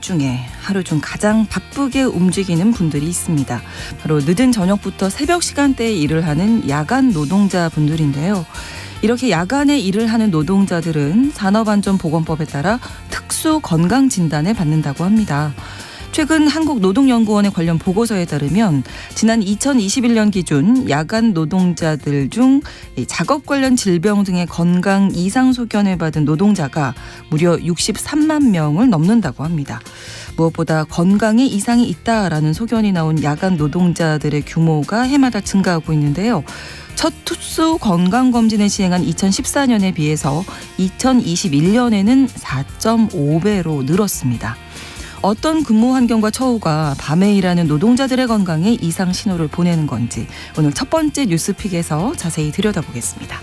중에 하루 중 가장 바쁘게 움직이는 분들이 있습니다. 바로 늦은 저녁부터 새벽 시간대에 일을 하는 야간 노동자분들인데요. 이렇게 야간에 일을 하는 노동자들은 산업안전보건법에 따라 특수 건강진단을 받는다고 합니다. 최근 한국노동연구원의 관련 보고서에 따르면 지난 2021년 기준 야간 노동자들 중 작업 관련 질병 등의 건강 이상 소견을 받은 노동자가 무려 63만 명을 넘는다고 합니다. 무엇보다 건강에 이상이 있다라는 소견이 나온 야간 노동자들의 규모가 해마다 증가하고 있는데요. 첫 특수 건강검진을 시행한 2014년에 비해서 2021년에는 4.5배로 늘었습니다. 어떤 근무 환경과 처우가 밤에 일하는 노동자들의 건강에 이상 신호를 보내는 건지 오늘 첫 번째 뉴스픽에서 자세히 들여다보겠습니다.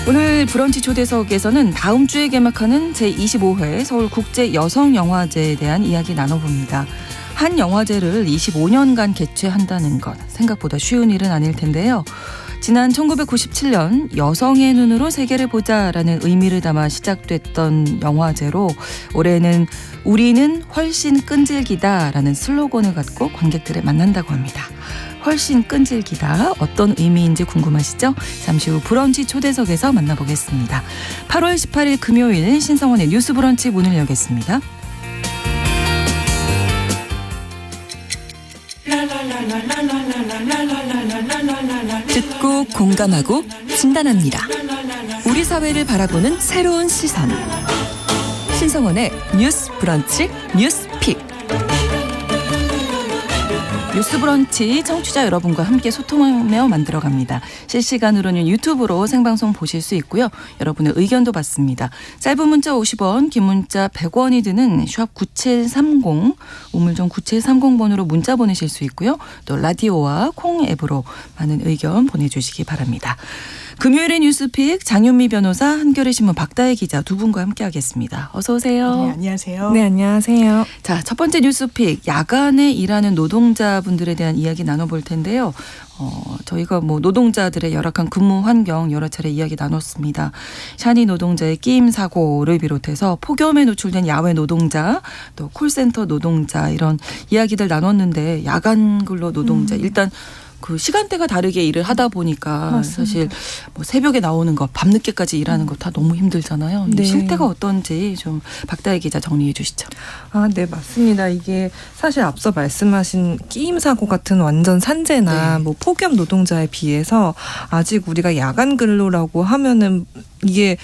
오늘 브런치 초대석에서는 다음 주에 개막하는 제25회 서울국제여성영화제에 대한 이야기 나눠봅니다. 한 영화제를 25년간 개최한다는 것 생각보다 쉬운 일은 아닐 텐데요. 지난 1997년 여성의 눈으로 세계를 보자라는 의미를 담아 시작됐던 영화제로 올해는 우리는 훨씬 끈질기다라는 슬로건을 갖고 관객들을 만난다고 합니다. 훨씬 끈질기다 어떤 의미인지 궁금하시죠? 잠시 후 브런치 초대석에서 만나보겠습니다. 8월 18일 금요일 신성원의 뉴스 브런치 문을 여겠습니다. 듣고 공감하고 진단합니다. 우리 사회를 바라보는 새로운 시선. 신성원의 뉴스 브런치 뉴스픽. 뉴스 브런치 청취자 여러분과 함께 소통하며 만들어갑니다. 실시간으로는 유튜브로 생방송 보실 수 있고요. 여러분의 의견도 받습니다. 짧은 문자 50원, 긴 문자 100원이 드는 샵 9730, 우물정 9730번으로 문자 보내실 수 있고요. 또 라디오와 콩 앱으로 많은 의견 보내주시기 바랍니다. 금요일의 뉴스픽 장윤미 변호사, 한겨레 신문 박다혜 기자 두 분과 함께하겠습니다. 어서 오세요. 네, 안녕하세요. 네, 안녕하세요. 자, 첫 번째 뉴스픽 야간에 일하는 노동자분들에 대한 이야기 나눠볼 텐데요. 저희가 노동자들의 열악한 근무 환경 여러 차례 이야기 나눴습니다. 샤니 노동자의 끼임 사고를 비롯해서 폭염에 노출된 야외 노동자, 또 콜센터 노동자 이런 이야기들 나눴는데 야간 근로 노동자 일단 그 시간대가 다르게 일을 하다 보니까 맞습니다. 사실 새벽에 나오는 거, 밤늦게까지 일하는 거 다 너무 힘들잖아요. 네. 실태가 어떤지 좀 박다혜 기자 정리해 주시죠. 네, 맞습니다. 이게 사실 앞서 말씀하신 끼임 사고 같은 완전 산재나 네. 폭염 노동자에 비해서 아직 우리가 야간 근로라고 하면은 이게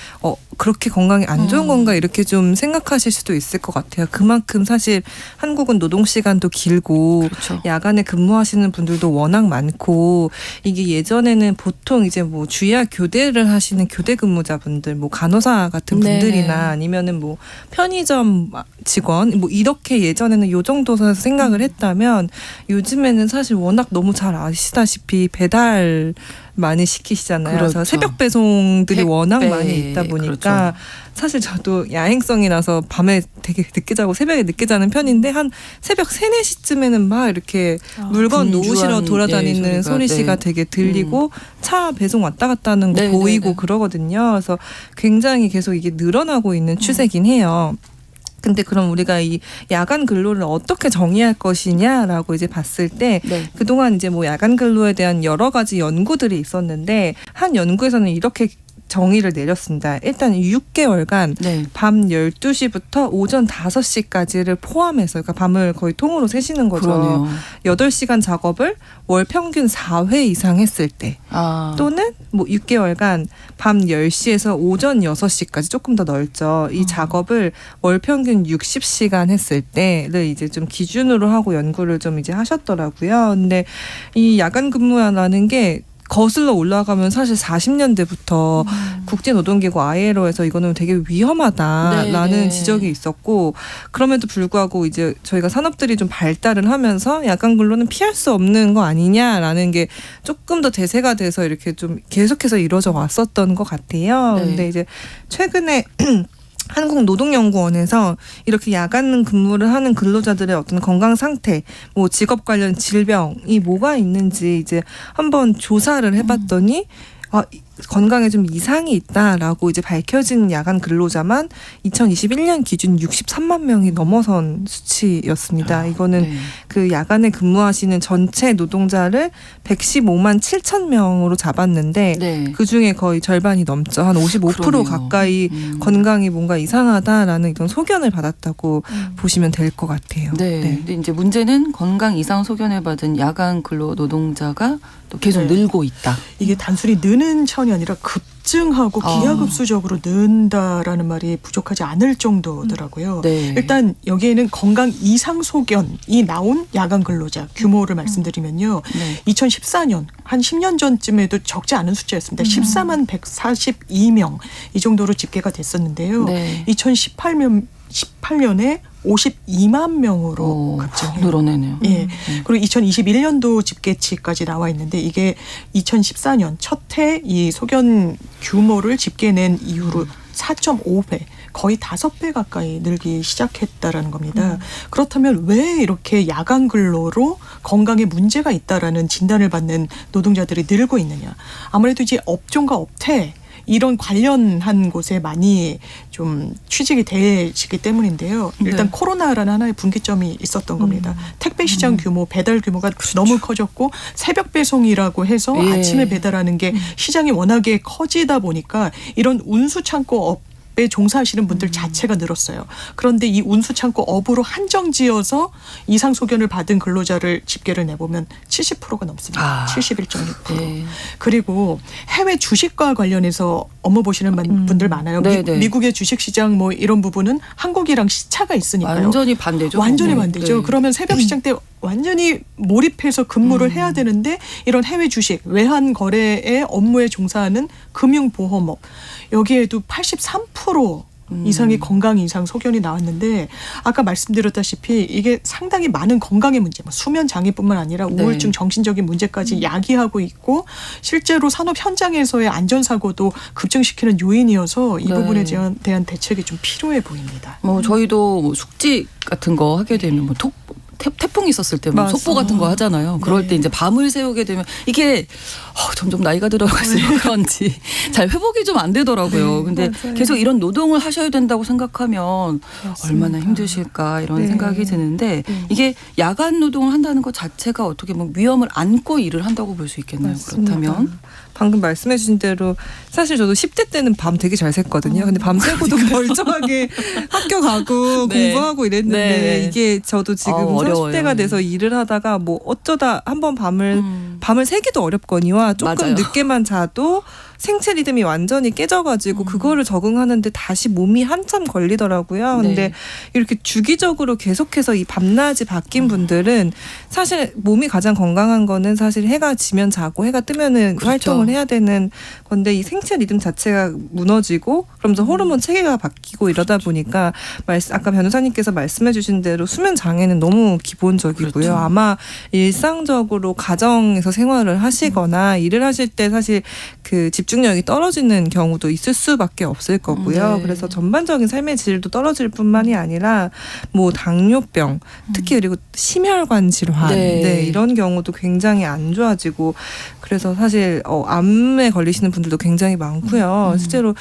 그렇게 건강에 안 좋은 건가 이렇게 좀 생각하실 수도 있을 것 같아요. 그만큼 사실 한국은 노동 시간도 길고 그렇죠. 야간에 근무하시는 분들도 워낙 많고 이게 예전에는 보통 이제 주야 교대를 하시는 교대 근무자분들, 간호사 같은 분들이나 네네. 아니면은 편의점 직원 이렇게 예전에는 요 정도 선에서 생각을 했다면 요즘에는 사실 워낙 너무 잘 아시다시피 배달 많이 시키시잖아요. 그렇죠. 그래서 새벽 배송들이 택배, 워낙 많이 있다 보니까 그렇죠. 사실 저도 야행성이라서 밤에 되게 늦게 자고 새벽에 늦게 자는 편인데 한 새벽 3, 4시쯤에는 막 이렇게 물건 분주한, 놓으시러 돌아다니는 소리가 되게 들리고 차 배송 왔다 갔다 하는 거 네, 보이고 네, 네. 그러거든요. 그래서 굉장히 계속 이게 늘어나고 있는 추세긴 해요. 근데 그럼 우리가 이 야간 근로를 어떻게 정의할 것이냐라고 이제 봤을 때 네. 그동안 이제 야간 근로에 대한 여러 가지 연구들이 있었는데 한 연구에서는 이렇게 정의를 내렸습니다. 일단 6개월간 네. 밤 12시부터 오전 5시까지를 포함해서 그러니까 밤을 거의 통으로 세시는 거죠. 그러네요. 8시간 작업을 월 평균 4회 이상 했을 때 또는 6개월간 밤 10시에서 오전 6시까지 조금 더 넓죠. 이 작업을 월 평균 60시간 했을 때를 이제 좀 기준으로 하고 연구를 좀 이제 하셨더라고요. 근데 이 야간 근무라는 게 거슬러 올라가면 사실 40년대부터 국제노동기구 ILO에서 이거는 되게 위험하다라는 네, 네. 지적이 있었고 그럼에도 불구하고 이제 저희가 산업들이 좀 발달을 하면서 야간 근로는 피할 수 없는 거 아니냐라는 게 조금 더 대세가 돼서 이렇게 좀 계속해서 이루어져 왔었던 것 같아요. 네. 근데 이제 최근에 한국노동연구원에서 이렇게 야간 근무를 하는 근로자들의 어떤 건강 상태, 직업 관련 질병이 뭐가 있는지 이제 한번 조사를 해봤더니 건강에 좀 이상이 있다라고 이제 밝혀진 야간 근로자만 2021년 기준 63만 명이 넘어선 수치였습니다. 이거는 네. 그 야간에 근무하시는 전체 노동자를 115만 7천 명으로 잡았는데 네. 그 중에 거의 절반이 넘죠. 한 55% 그러네요. 가까이 건강이 뭔가 이상하다라는 이런 소견을 받았다고 보시면 될 것 같아요. 네. 근데 이제 문제는 건강 이상 소견을 받은 야간 근로 노동자가 또 계속 네. 늘고 있다. 이게 단순히 느는 차원이 아니라 급증하고 기하급수적으로 는다라는 말이 부족하지 않을 정도더라고요. 네. 일단 여기에는 건강 이상 소견이 나온 야간 근로자 규모를 말씀드리면요. 네. 2014년 한 10년 전쯤에도 적지 않은 숫자였습니다. 14만 142명 이 정도로 집계가 됐었는데요. 네. 2018년에 52만 명으로 급증해요. 늘어내네요. 예. 그리고 2021년도 집계치까지 나와 있는데 이게 2014년 첫 해 이 소견 규모를 집계낸 이후로 4.5배, 거의 5배 가까이 늘기 시작했다라는 겁니다. 그렇다면 왜 이렇게 야간 근로로 건강에 문제가 있다라는 진단을 받는 노동자들이 늘고 있느냐? 아무래도 이제 업종과 업태 이런 관련한 곳에 많이 좀 취직이 되시기 때문인데요. 일단 네. 코로나라는 하나의 분기점이 있었던 겁니다. 택배 시장 규모, 배달 규모가 너무 커졌고 새벽 배송이라고 해서 예. 아침에 배달하는 게 시장이 워낙에 커지다 보니까 이런 운수 창고 업에 종사하시는 분들 자체가 늘었어요. 그런데 이 운수 창고 업으로 한정지어서 이상 소견을 받은 근로자를 집계를 내보면 70%가 넘습니다. 71.6%. 네. 그리고 해외 주식과 관련해서 업무 보시는 분들 많아요. 네, 네. 미국의 주식시장 뭐 이런 부분은 한국이랑 시차가 있으니까요. 완전히 반대죠. 완전히 네. 반대죠. 네. 그러면 새벽 시장 때 완전히 몰입해서 근무를 해야 되는데 이런 해외 주식, 외환 거래의 업무에 종사하는 금융보험업 여기에도 83% 이상의 건강 이상 소견이 나왔는데 아까 말씀드렸다시피 이게 상당히 많은 건강의 문제, 수면 장애뿐만 아니라 우울증, 정신적인 문제까지 야기하고 있고 실제로 산업 현장에서의 안전사고도 급증시키는 요인이어서 이 네. 부분에 대한 대책이 좀 필요해 보입니다. 뭐 저희도 뭐 숙직 같은 거 하게 되면 뭐 태풍이 있었을 때 뭐 맞아. 속보 같은 거 하잖아요. 그럴 때 이제 밤을 새우게 되면 이게 점점 나이가 들어갈수록 그런지 잘 회복이 좀 안 되더라고요. 근데 맞아요. 계속 이런 노동을 하셔야 된다고 생각하면 얼마나 힘드실까 이런 네. 생각이 드는데 이게 야간 노동을 한다는 것 자체가 어떻게 보면 위험을 안고 일을 한다고 볼 수 있겠네요. 맞습니다. 그렇다면. 방금 말씀해 주신 대로 사실 저도 10대 때는 밤 되게 잘 샜거든요. 근데 밤 새고도 멀쩡하게 학교 가고 네. 공부하고 이랬는데 네. 이게 저도 지금 어려워요. 30대가 돼서 일을 하다가 뭐 어쩌다 한번 밤을 새기도 어렵거니와 조금 맞아요. 늦게만 자도 생체 리듬이 완전히 깨져가지고 그거를 적응하는데 다시 몸이 한참 걸리더라고요. 근데 네. 이렇게 주기적으로 계속해서 이 밤낮이 바뀐 분들은 사실 몸이 가장 건강한 거는 사실 해가 지면 자고 해가 뜨면은 그렇죠. 활동을 해야 되는 건데 이 생체 리듬 자체가 무너지고 그러면서 호르몬 체계가 바뀌고 이러다 보니까 아까 변호사님께서 말씀해 주신 대로 수면 장애는 너무 기본적이고요. 그렇죠. 아마 일상적으로 가정에서 생활을 하시거나 일을 하실 때 사실 그 집중력이 떨어지는 경우도 있을 수밖에 없을 거고요. 네. 그래서 전반적인 삶의 질도 떨어질 뿐만이 아니라 뭐 당뇨병, 특히 그리고 심혈관 질환, 네. 이런 경우도 굉장히 안 좋아지고 그래서 사실 암에 걸리시는 분들도 굉장히 많고요. 실제로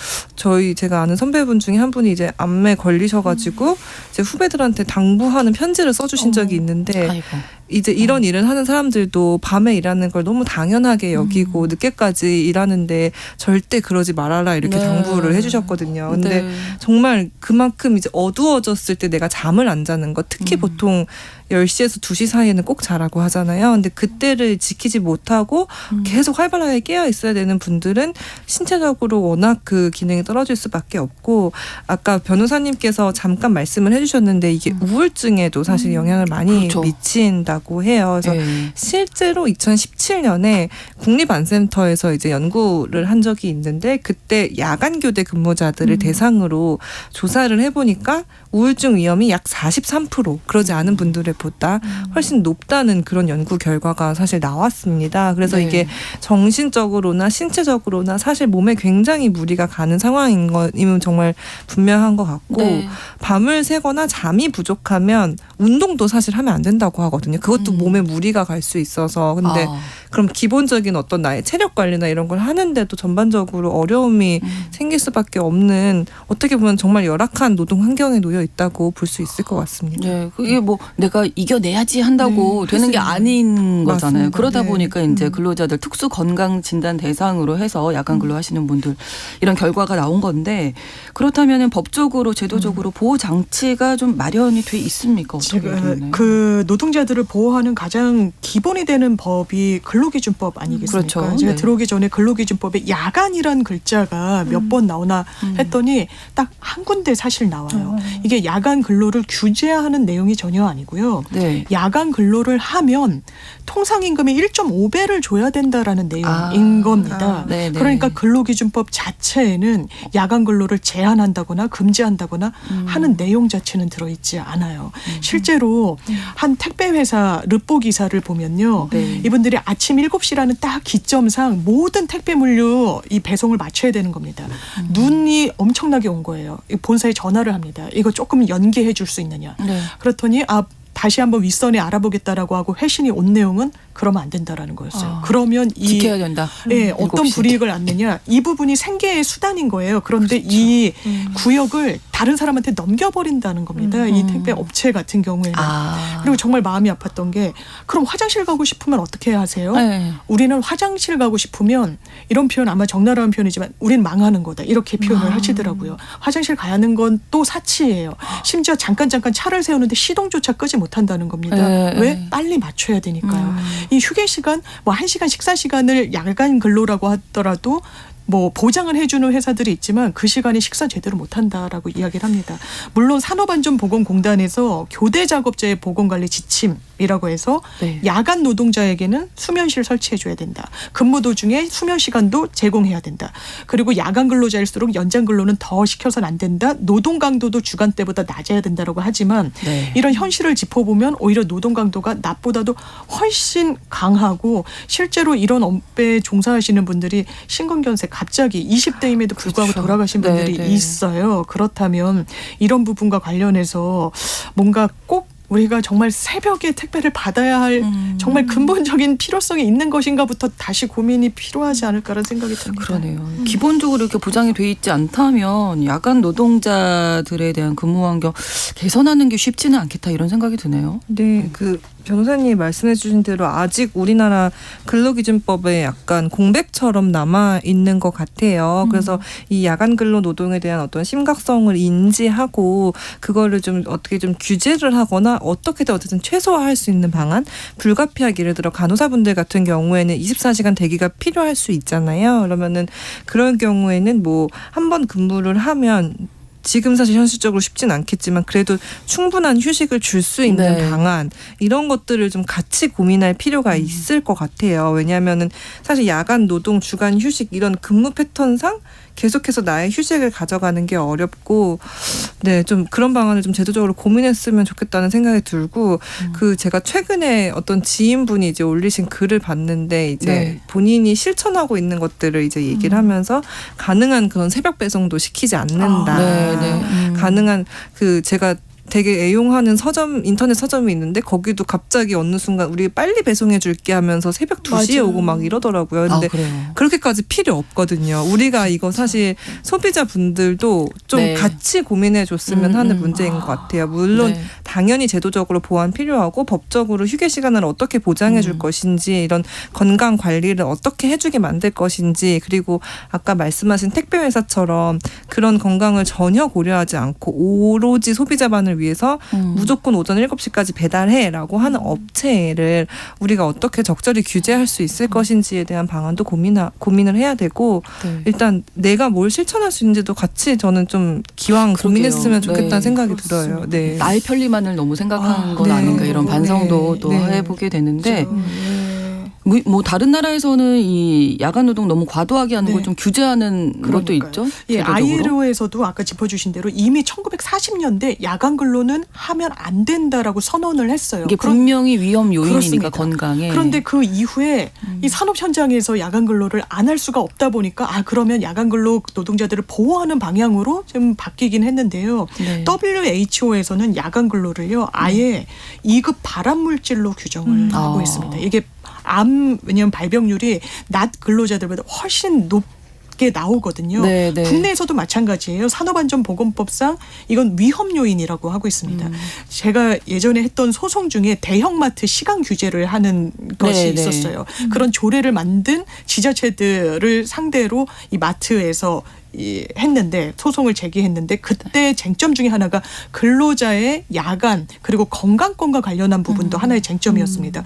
제가 아는 선배분 중에 한 분이 이제 암에 걸리셔가지고 이제 후배들한테 당부하는 편지를 써주신 적이 있는데. 아이고. 이제 이런 일을 하는 사람들도 밤에 일하는 걸 너무 당연하게 여기고 늦게까지 일하는데 절대 그러지 말아라 이렇게 네. 당부를 해주셨거든요. 근데 네. 정말 그만큼 이제 어두워졌을 때 내가 잠을 안 자는 것, 특히 보통 10시에서 2시 사이에는 꼭 자라고 하잖아요. 근데 그때를 지키지 못하고 계속 활발하게 깨어 있어야 되는 분들은 신체적으로 워낙 그 기능이 떨어질 수밖에 없고 아까 변호사님께서 잠깐 말씀을 해주셨는데 이게 우울증에도 사실 영향을 많이 그렇죠. 미친다고 해요. 그래서 네. 실제로 2017년에 국립안센터에서 이제 연구를 한 적이 있는데 그때 야간 교대 근무자들을 대상으로 조사를 해보니까 우울증 위험이 약 43% 그러지 않은 분들의 보다 훨씬 높다는 그런 연구 결과가 사실 나왔습니다. 그래서 네. 이게 정신적으로나 신체적으로나 사실 몸에 굉장히 무리가 가는 상황인 것임은 정말 분명한 것 같고 네. 밤을 새거나 잠이 부족하면 운동도 사실 하면 안 된다고 하거든요. 그 그것도 몸에 무리가 갈 수 있어서 근데 그럼 기본적인 어떤 나의 체력 관리나 이런 걸 하는데도 전반적으로 어려움이 생길 수밖에 없는 어떻게 보면 정말 열악한 노동 환경에 놓여 있다고 볼 수 있을 것 같습니다. 네, 그게 뭐 내가 이겨내야지 한다고 되는 게 아닌 거잖아요. 맞습니다. 그러다 네. 보니까 이제 근로자들 특수 건강 진단 대상으로 해서 야간 근로하시는 분들 이런 결과가 나온 건데 그렇다면은 법적으로 제도적으로 보호 장치가 좀 마련이 돼 있습니까? 어떻게 제가 되나요? 그 노동자들을 보호하는 가장 기본이 되는 법이 근로기준법 아니겠습니까? 그렇죠. 제가 네. 들어오기 전에 근로기준법에 야간이란 글자가 몇 번 나오나 했더니 딱 한 군데 사실 나와요. 이게 야간 근로를 규제하는 내용이 전혀 아니고요. 네. 야간 근로를 하면 통상임금의 1.5배를 줘야 된다라는 내용인 겁니다. 네네. 그러니까 근로기준법 자체에는 야간 근로를 제한한다거나 금지한다거나 하는 내용 자체는 들어있지 않아요. 실제로 한 택배회사 르포 기사를 보면요. 네. 이분들이 아침 7시라는 딱 기점상 모든 택배 물류 이 배송을 맞춰야 되는 겁니다. 눈이 엄청나게 온 거예요. 본사에 전화를 합니다. 이거 조금 연기해 줄 수 있느냐. 네. 그렇더니 다시 한번 윗선에 알아보겠다라고 하고 회신이 온 내용은 그러면 안 된다라는 거였어요. 그러면 지켜야 된다. 예, 어떤 7시. 불이익을 안느냐. 이 부분이 생계의 수단인 거예요. 그런데 이 구역을 다른 사람한테 넘겨버린다는 겁니다. 이 택배 업체 같은 경우에는. 그리고 정말 마음이 아팠던 게 그럼 화장실 가고 싶으면 어떻게 해야 하세요? 네. 우리는 화장실 가고 싶으면 이런 표현 아마 적나라한 표현이지만 우린 망하는 거다. 이렇게 표현을 하시더라고요. 화장실 가는 건 또 사치예요. 심지어 잠깐 차를 세우는데 시동조차 끄지 못한다는 겁니다. 네. 왜? 빨리 맞춰야 되니까요. 이 휴게 시간, 뭐 1시간 식사 시간을 야간 근로라고 하더라도 뭐 보장을 해주는 회사들이 있지만 그 시간에 식사 제대로 못한다라고 이야기를 합니다. 물론 산업안전보건공단에서 교대 작업자의 보건관리 지침이라고 해서 네. 야간 노동자에게는 수면실 설치해줘야 된다. 근무 도중에 수면 시간도 제공해야 된다. 그리고 야간 근로자일수록 연장 근로는 더 시켜서는 안 된다. 노동 강도도 주간 때보다 낮아야 된다라고 하지만 네. 이런 현실을 짚어보면 오히려 노동 강도가 낮보다도 훨씬 강하고 실제로 이런 업계에 종사하시는 분들이 심근경색 갑자기 20대임에도 불구하고 그렇죠. 돌아가신 분들이 네. 있어요. 그렇다면 이런 부분과 관련해서 뭔가 꼭 우리가 정말 새벽에 택배를 받아야 할 정말 근본적인 필요성이 있는 것인가부터 다시 고민이 필요하지 않을까라는 생각이 듭니다. 그러네요. 기본적으로 이렇게 보장이 돼 있지 않다면 야간 노동자들에 대한 근무 환경 개선하는 게 쉽지는 않겠다 이런 생각이 드네요. 네, 그 변호사님이 말씀해 주신 대로 아직 우리나라 근로기준법에 약간 공백처럼 남아 있는 것 같아요. 그래서 이 야간 근로 노동에 대한 어떤 심각성을 인지하고 그거를 좀 어떻게 좀 규제를 하거나 어떻게든 어쨌든 최소화할 수 있는 방안, 불가피하게 예를 들어 간호사분들 같은 경우에는 24시간 대기가 필요할 수 있잖아요. 그러면은 그런 경우에는 뭐 한 번 근무를 하면 지금 사실 현실적으로 쉽진 않겠지만 그래도 충분한 휴식을 줄 수 있는 네. 방안 이런 것들을 좀 같이 고민할 필요가 있을 것 같아요. 왜냐하면은 사실 야간 노동, 주간 휴식 이런 근무 패턴상 계속해서 나의 휴식을 가져가는 게 어렵고 네, 좀 그런 방안을 좀 제도적으로 고민했으면 좋겠다는 생각이 들고 그 제가 최근에 어떤 지인분이 이제 올리신 글을 봤는데 이제 네. 본인이 실천하고 있는 것들을 이제 얘기를 하면서 가능한 그런 새벽 배송도 시키지 않는다. 네. 가능한 그 제가 되게 애용하는 서점, 인터넷 서점이 있는데 거기도 갑자기 어느 순간 우리 빨리 배송해 줄게 하면서 새벽 2시에 맞아요. 오고 막 이러더라고요. 근데 그래요. 그렇게까지 필요 없거든요. 우리가 이거 사실 소비자분들도 좀 네. 같이 고민해 줬으면 하는 문제인 것 같아요. 물론 네. 당연히 제도적으로 보완 필요하고 법적으로 휴게 시간을 어떻게 보장해 줄 것인지 이런 건강 관리를 어떻게 해주게 만들 것인지 그리고 아까 말씀하신 택배 회사처럼 그런 건강을 전혀 고려하지 않고 오로지 소비자만을 위해서 무조건 오전 7시까지 배달해라고 하는 업체를 우리가 어떻게 적절히 규제할 수 있을 것인지에 대한 방안도 고민을 해야 되고 네. 일단 내가 뭘 실천할 수 있는지도 같이 저는 좀 기왕 그러게요. 고민했으면 좋겠다는 네. 생각이 들어요. 네. 나의 편리만을 너무 생각한 건 네. 아닌가 이런 반성도 네. 또 네. 해보게 되는데 뭐 다른 나라에서는 이 야간 노동 너무 과도하게 하는 네. 걸 좀 규제하는 것도 그러니까요. 있죠. 예, 제도적으로. 아이로에서도 아까 짚어주신 대로 이미 1940년대 야간 근로는 하면 안 된다라고 선언을 했어요. 이게 분명히 위험 요인이니까 그렇습니다. 건강에. 그런데 그 이후에 이 산업 현장에서 야간 근로를 안 할 수가 없다 보니까 그러면 야간 근로 노동자들을 보호하는 방향으로 좀 바뀌긴 했는데요. 네. WHO에서는 야간 근로를요 아예 2급 발암 물질로 규정을 하고 있습니다. 이게 왜냐면 발병률이 낮 근로자들보다 훨씬 높게 나오거든요. 네, 네. 국내에서도 마찬가지예요. 산업안전보건법상 이건 위험 요인이라고 하고 있습니다. 제가 예전에 했던 소송 중에 대형마트 시간 규제를 하는 것이 네, 네. 있었어요. 그런 조례를 만든 지자체들을 상대로 이 마트에서 했는데 소송을 제기했는데 그때 쟁점 중에 하나가 근로자의 야간 그리고 건강권과 관련한 부분도 하나의 쟁점이었습니다.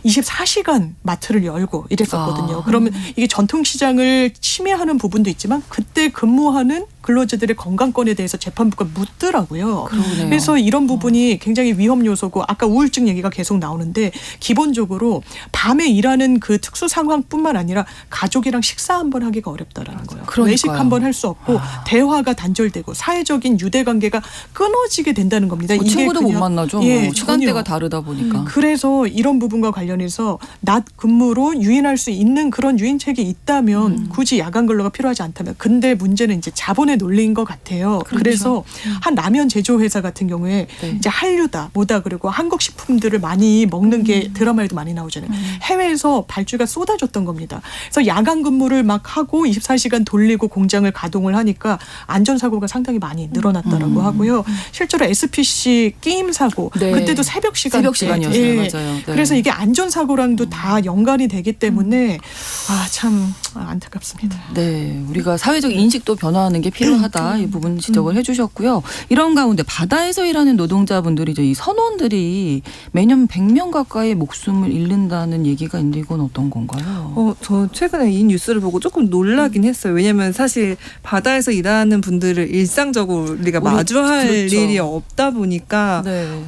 24시간 마트를 열고 이랬었거든요. 그러면 이게 전통시장을 침해하는 부분도 있지만 그때 근무하는 근로자들의 건강권에 대해서 재판부가 묻더라고요. 그러네요. 그래서 이런 부분이 굉장히 위험 요소고 아까 우울증 얘기가 계속 나오는데 기본적으로 밤에 일하는 그 특수 상황뿐만 아니라 가족이랑 식사 한번 하기가 어렵다라는 거예요. 그러니까요. 외식 한번 할 수 없고 대화가 단절되고 사회적인 유대관계가 끊어지게 된다는 겁니다. 뭐 친구도 못 만나죠. 예, 뭐 시간대가 전혀. 다르다 보니까. 그래서 이런 부분과 관련해서 낮 근무로 유인할 수 있는 그런 유인책이 있다면 굳이 야간 근로가 필요하지 않다면 근데 문제는 이제 자본의 논리인 것 같아요. 그래서 한 라면 제조 회사 같은 경우에 네. 이제 한류다 뭐다 그리고 한국 식품들을 많이 먹는 게 드라마에도 많이 나오잖아요. 해외에서 발주가 쏟아졌던 겁니다. 그래서 야간 근무를 막 하고 24시간 돌리고 공장을 가동을 하니까 안전사고가 상당히 많이 늘어났다라고 하고요. 실제로 SPC 끼임 사고 네. 그때도 새벽 시간이었어요. 시간이었어요. 맞아요. 네. 그래서 이게 안전사고랑도 다 연관이 되기 때문에 참 안타깝습니다. 네, 우리가 사회적 인식도 변화하는 게 필요하다 이 부분 지적을 해주셨고요. 이런 가운데 바다에서 일하는 노동자분들이죠. 이 선원들이 매년 100명 가까이 목숨을 잃는다는 얘기가 있는데 이건 어떤 건가요? 저 최근에 이 뉴스를 보고 조금 놀라긴 했어요. 왜냐하면 사실 바다에서 일하는 분들을 일상적으로 우리가 마주할 그렇죠. 일이 없다 보니까 네.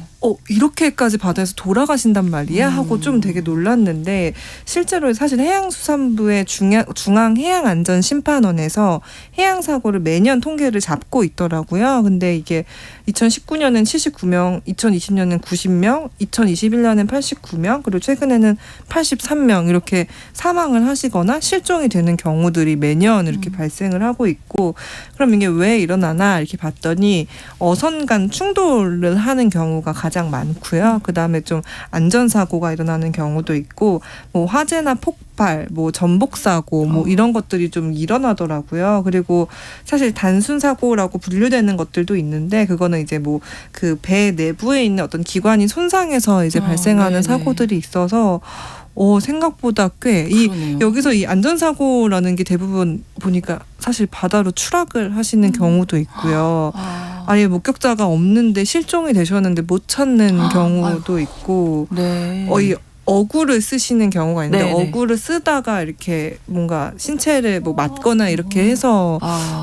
이렇게까지 바다에서 돌아가신단 말이야 하고 좀 되게 놀랐는데 실제로 사실 해양수산부의 중앙해양안전심판원에서 해양사고를 매년 통계를 잡고 있더라고요. 근데 이게 2019년엔 79명, 2020년엔 90명, 2021년엔 89명, 그리고 최근에는 83명 이렇게 사망을 하시거나 실종이 되는 경우들이 매년 이렇게 발생을 하고 있고 그럼 이게 왜 일어나나 이렇게 봤더니 어선 간 충돌을 하는 경우가 가장 많고요. 그다음에 좀 안전사고가 일어나는 경우도 있고 뭐 화재나 폭발, 뭐 전복사고 뭐 이런 것들이 좀 일어나더라고요. 그리고 사실 단순 사고라고 분류되는 것들도 있는데 그거는 이제 뭐 그 배 내부에 있는 어떤 기관이 손상해서 이제 발생하는 네네. 사고들이 있어서 생각보다 꽤 여기서 이 안전사고라는 게 대부분 보니까 사실 바다로 추락을 하시는 경우도 있고요. 아예 목격자가 없는데 실종이 되셨는데 못 찾는 경우도 있고 네. 이 어구를 쓰시는 경우가 있는데 네네. 어구를 쓰다가 이렇게 뭔가 신체를 뭐 맞거나 이렇게 해서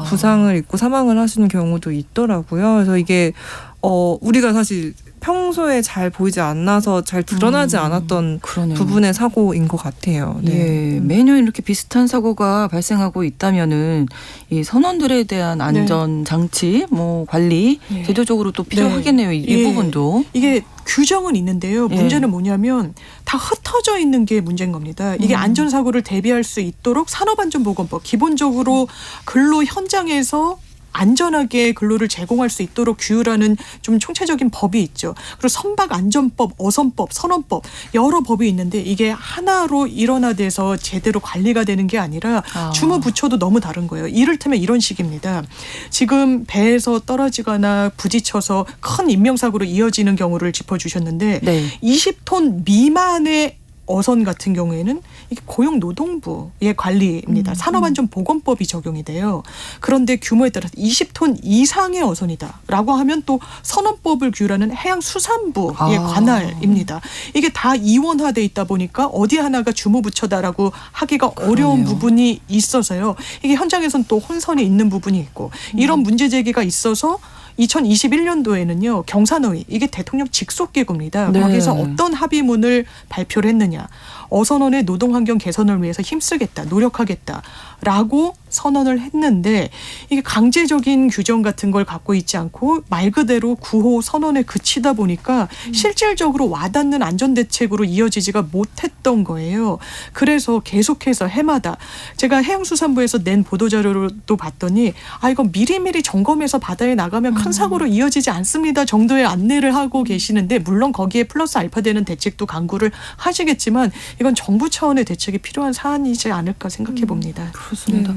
부상을 입고 사망을 하시는 경우도 있더라고요. 그래서 이게 우리가 사실 평소에 잘 보이지 않아서 잘 드러나지 않았던 그러네요. 부분의 사고인 것 같아요. 네. 예, 매년 이렇게 비슷한 사고가 발생하고 있다면은 이 선원들에 대한 안전 장치, 뭐 관리 네. 제도적으로 또 필요하겠네요. 이 예. 부분도. 이게 규정은 있는데요. 예. 문제는 뭐냐면 다 흩어져 있는 게 문제인 겁니다. 이게 안전사고를 대비할 수 있도록 산업안전보건법 기본적으로 근로 현장에서 안전하게 근로를 제공할 수 있도록 규율하는 좀 총체적인 법이 있죠. 그리고 선박안전법, 어선법, 선원법 여러 법이 있는데 이게 하나로 일원화돼서 제대로 관리가 되는 게 아니라 주무부처도 너무 다른 거예요. 이를테면 이런 식입니다. 지금 배에서 떨어지거나 부딪혀서 큰 인명사고로 이어지는 경우를 짚어주셨는데 네. 20톤 미만의 어선 같은 경우에는 이게 고용노동부의 관리입니다. 산업안전보건법이 적용이 돼요. 그런데 규모에 따라서 20톤 이상의 어선이다라고 하면 또 선원법을 규율하는 해양수산부의 관할입니다. 이게 다 이원화돼 있다 보니까 어디 하나가 주무부처다라고 하기가 어려운 부분이 있어서요. 이게 현장에서는 또 혼선이 있는 부분이 있고 이런 문제 제기가 있어서 2021년도에는요. 경산의회 이게 대통령 직속 기구입니다. 네. 거기서 어떤 합의문을 발표를 했느냐. 어선원의 노동환경 개선을 위해서 힘쓰겠다. 노력하겠다라고 선언을 했는데 이게 강제적인 규정 같은 걸 갖고 있지 않고 말 그대로 구호 선언에 그치다 보니까 실질적으로 와닿는 안전대책으로 이어지지가 못했던 거예요. 그래서 계속해서 해마다 제가 해양수산부에서 낸 보도자료도 봤더니 이거 미리미리 점검해서 바다에 나가면 큰 사고로 이어지지 않습니다 정도의 안내를 하고 계시는데 물론 거기에 플러스 알파 되는 대책도 강구를 하시겠지만 이건 정부 차원의 대책이 필요한 사안이지 않을까 생각해 봅니다. 그렇습니다.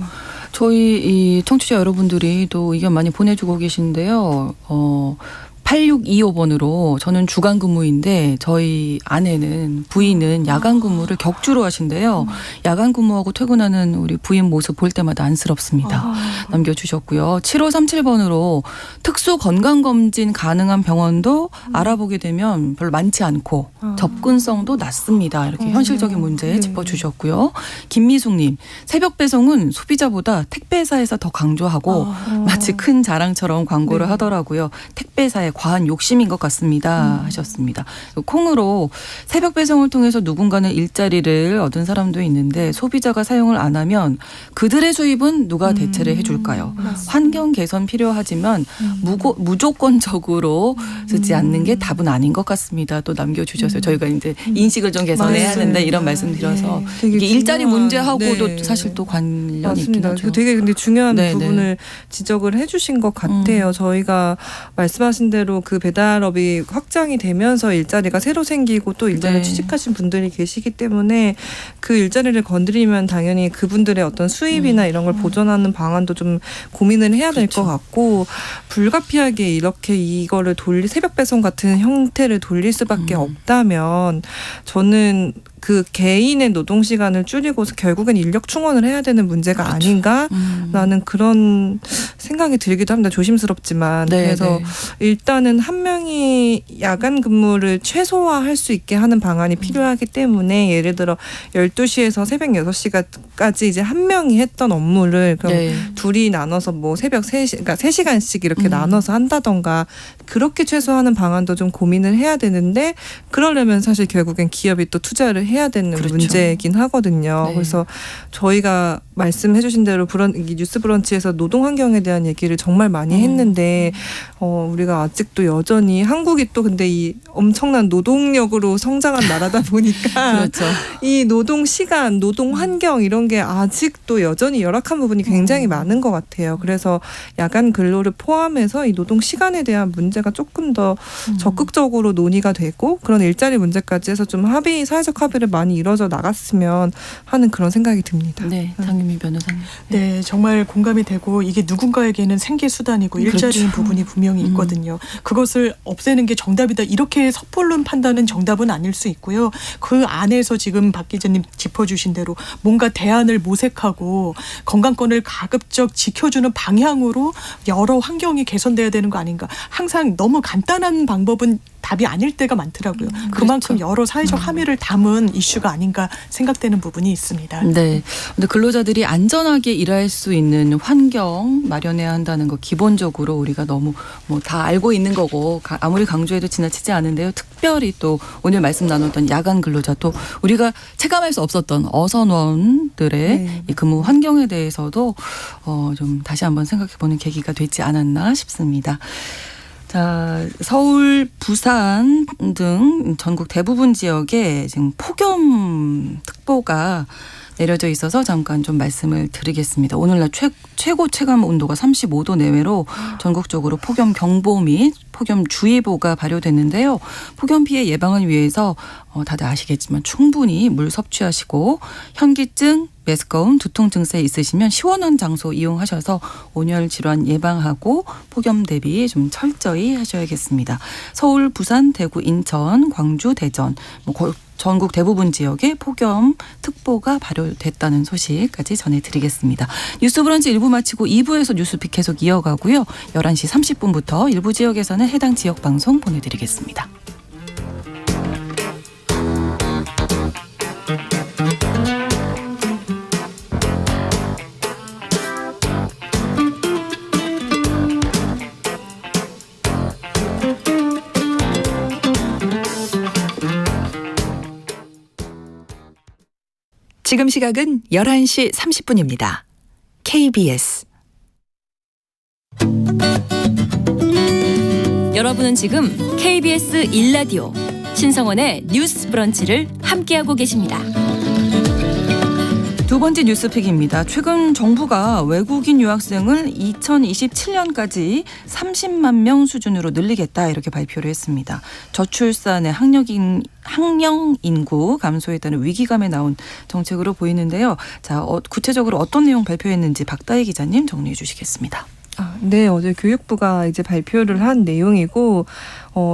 저희 이 청취자 여러분들이 또 의견 많이 보내주고 계신데요. 8625번으로 저는 주간 근무인데 저희 아내는 부인은 야간 근무를 격주로 하신대요. 야간 근무하고 퇴근하는 우리 부인 모습 볼 때마다 안쓰럽습니다. 남겨주셨고요. 7537번으로 특수 건강검진 가능한 병원도 알아보게 되면 별로 많지 않고 접근성도 낮습니다. 이렇게 현실적인 문제 짚어주셨고요. 김미숙님, 새벽 배송은 소비자보다 택배사에서 더 강조하고 마치 큰 자랑처럼 광고를 하더라고요. 택배사의 과한 욕심인 것 같습니다 하셨습니다. 콩으로 새벽 배송을 통해서 누군가는 일자리를 얻은 사람도 있는데 소비자가 사용을 안 하면 그들의 수입은 누가 대체를 해줄까요? 환경 개선 필요하지만 무조건적으로 쓰지 않는 게 답은 아닌 것 같습니다. 또 남겨주셨어요. 저희가 이제 인식을 좀 개선해야 하는데 이런 말씀 드려서 이게 일자리 문제하고도 사실 또 관련이 맞습니다. 있긴 하죠. 되게 근데 중요한 네, 부분을 지적을 해주신 것 같아요. 저희가 말씀하신 대로 그 배달업이 확장이 되면서 일자리가 새로 생기고 또 일자리를 취직하신 분들이 계시기 때문에 그 일자리를 건드리면 당연히 그분들의 어떤 수입이나 이런 걸 보존하는 방안도 좀 고민을 해야 될 것 같고 불가피하게 이렇게 이거를 새벽 배송 같은 형태를 돌릴 수밖에 없다면 저는 그 개인의 노동 시간을 줄이고서 결국엔 인력 충원을 해야 되는 문제가 아닌가라는 그런 생각이 들기도 합니다. 조심스럽지만. 그래서 일단은 한 명이 야간 근무를 최소화할 수 있게 하는 방안이 필요하기 때문에 예를 들어 12시에서 새벽 6시까지 이제 한 명이 했던 업무를 그럼 둘이 나눠서 뭐 새벽 3시, 그러니까 3시간씩 이렇게 나눠서 한다던가 그렇게 최소화하는 방안도 좀 고민을 해야 되는데 그러려면 사실 결국엔 기업이 또 투자를 해야 되는 문제이긴 하거든요. 그래서 저희가 말씀해 주신 대로 뉴스 브런치에서 노동 환경에 대한 얘기를 정말 많이 했는데 우리가 아직도 여전히 한국이 또 근데 이 엄청난 노동력으로 성장한 나라다 보니까 이 노동 시간, 노동 환경 이런 게 아직도 여전히 열악한 부분이 굉장히 많은 것 같아요. 그래서 야간 근로를 포함해서 이 노동 시간에 대한 문제가 조금 더 적극적으로 논의가 되고 그런 일자리 문제까지 해서 좀 사회적 합의를 많이 이루어져 나갔으면 하는 그런 생각이 듭니다. 네, 장유미 변호사님. 네, 정말 공감이 되고 이게 누군가에게는 생계 수단이고 일자리인 부분이 분명히 있거든요. 그것을 없애는 게 정답이다. 이렇게 섣불른 판단은 정답은 아닐 수 있고요. 그 안에서 지금 박 기자님 짚어주신 대로 뭔가 대안을 모색하고 건강권을 가급적 지켜주는 방향으로 여러 환경이 개선돼야 되는 거 아닌가. 항상 너무 간단한 방법은 답이 아닐 때가 많더라고요. 그만큼 여러 사회적 함의를 담은 이슈가 아닌가 생각되는 부분이 있습니다. 네. 근데 근로자들이 안전하게 일할 수 있는 환경 마련해야 한다는 거 기본적으로 우리가 너무 다 알고 있는 거고 아무리 강조해도 지나치지 않은데요. 특별히 또 오늘 말씀 나눴던 야간 근로자 또 우리가 체감할 수 없었던 어선원들의 이 근무 환경에 대해서도 좀 다시 한번 생각해보는 계기가 되지 않았나 싶습니다. 자, 서울, 부산 등 전국 대부분 지역에 지금 폭염특보가 내려져 있어서 잠깐 좀 말씀을 드리겠습니다. 오늘날 최고 체감 온도가 35도 내외로 전국적으로 폭염 경보 및 폭염 주의보가 발효됐는데요. 폭염 피해 예방을 위해서 다들 아시겠지만 충분히 물 섭취하시고 현기증, 메스꺼움, 두통 증세 있으시면 시원한 장소 이용하셔서 온열 질환 예방하고 폭염 대비 좀 철저히 하셔야겠습니다. 서울, 부산, 대구, 인천, 광주, 대전 전국 대부분 지역에 폭염 특보가 발효됐다는 소식까지 전해드리겠습니다. 뉴스 브런치 1부 마치고 2부에서 뉴스픽 계속 이어가고요. 11시 30분부터 일부 지역에서는 해당 지역 방송 보내드리겠습니다. 지금 시각은 11시 30분입니다. KBS. 여러분은 지금 KBS 1라디오 신성원의 뉴스 브런치를 함께하고 계십니다. 두 번째 뉴스픽입니다. 최근 정부가 외국인 유학생을 2027년까지 30만 명 수준으로 늘리겠다 이렇게 발표를 했습니다. 저출산의 학령 인구 감소에 따른 위기감에 나온 정책으로 보이는데요. 자, 구체적으로 어떤 내용 발표했는지 박다희 기자님 정리해 주시겠습니다. 네, 어제 교육부가 이제 발표를 한 내용이고,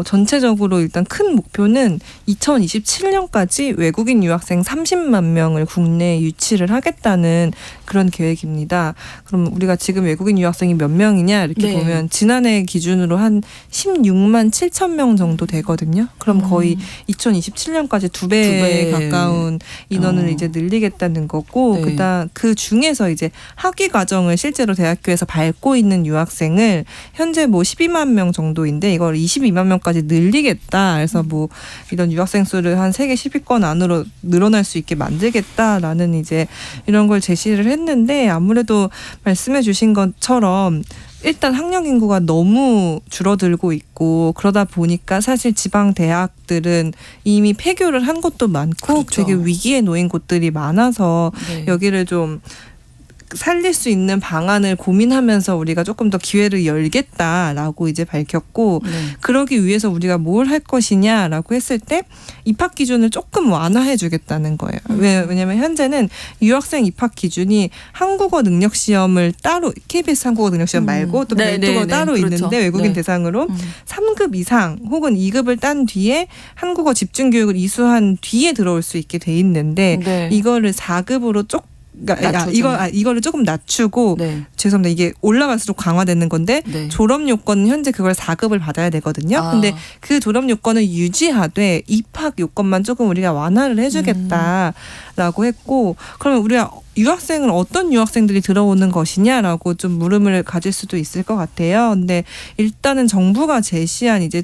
전체적으로 일단 큰 목표는 2027년까지 외국인 유학생 30만 명을 국내에 유치를 하겠다는 그런 계획입니다. 그럼 우리가 지금 외국인 유학생이 몇 명이냐 이렇게 네. 보면 지난해 기준으로 한 16만 7천 명 정도 되거든요. 그럼 거의 2027년까지 두 배 가까운 인원을 이제 늘리겠다는 거고, 네. 그다음 그 중에서 이제 학위 과정을 실제로 대학교에서 밟고 있는 유학생을 현재 뭐 12만 명 정도인데 이걸 22만 명까지 늘리겠다. 그래서 뭐 이런 유학생 수를 한 세계 10위권 안으로 늘어날 수 있게 만들겠다라는 이제 이런 걸 제시를 했는데, 아무래도 말씀해 주신 것처럼 일단 학령 인구가 너무 줄어들고 있고, 그러다 보니까 사실 지방 대학들은 이미 폐교를 한 곳도 많고 그렇죠. 되게 위기에 놓인 곳들이 많아서 네. 여기를 좀 살릴 수 있는 방안을 고민하면서 우리가 조금 더 기회를 열겠다라고 이제 밝혔고, 네. 그러기 위해서 우리가 뭘 할 것이냐라고 했을 때 입학 기준을 조금 완화해 주겠다는 거예요. 왜냐면 현재는 유학생 입학 기준이 한국어 능력 시험을 따로, KBS 한국어 능력 시험 말고 또 네, 별도가 네, 네. 따로 그렇죠. 있는데 외국인 네. 대상으로 3급 이상 혹은 2급을 딴 뒤에 한국어 집중 교육을 이수한 뒤에 들어올 수 있게 돼 있는데, 네. 이거를 4급으로 이거를 조금 낮추고, 네. 죄송합니다. 이게 올라갈수록 강화되는 건데 네. 졸업 요건은 현재 그걸 4급을 받아야 되거든요. 아. 근데 그 졸업 요건을 유지하되 입학 요건만 조금 우리가 완화를 해주겠다라고 했고, 그러면 우리가 유학생은 어떤 유학생들이 들어오는 것이냐라고 좀 물음을 가질 수도 있을 것 같아요. 근데 일단은 정부가 제시한 이제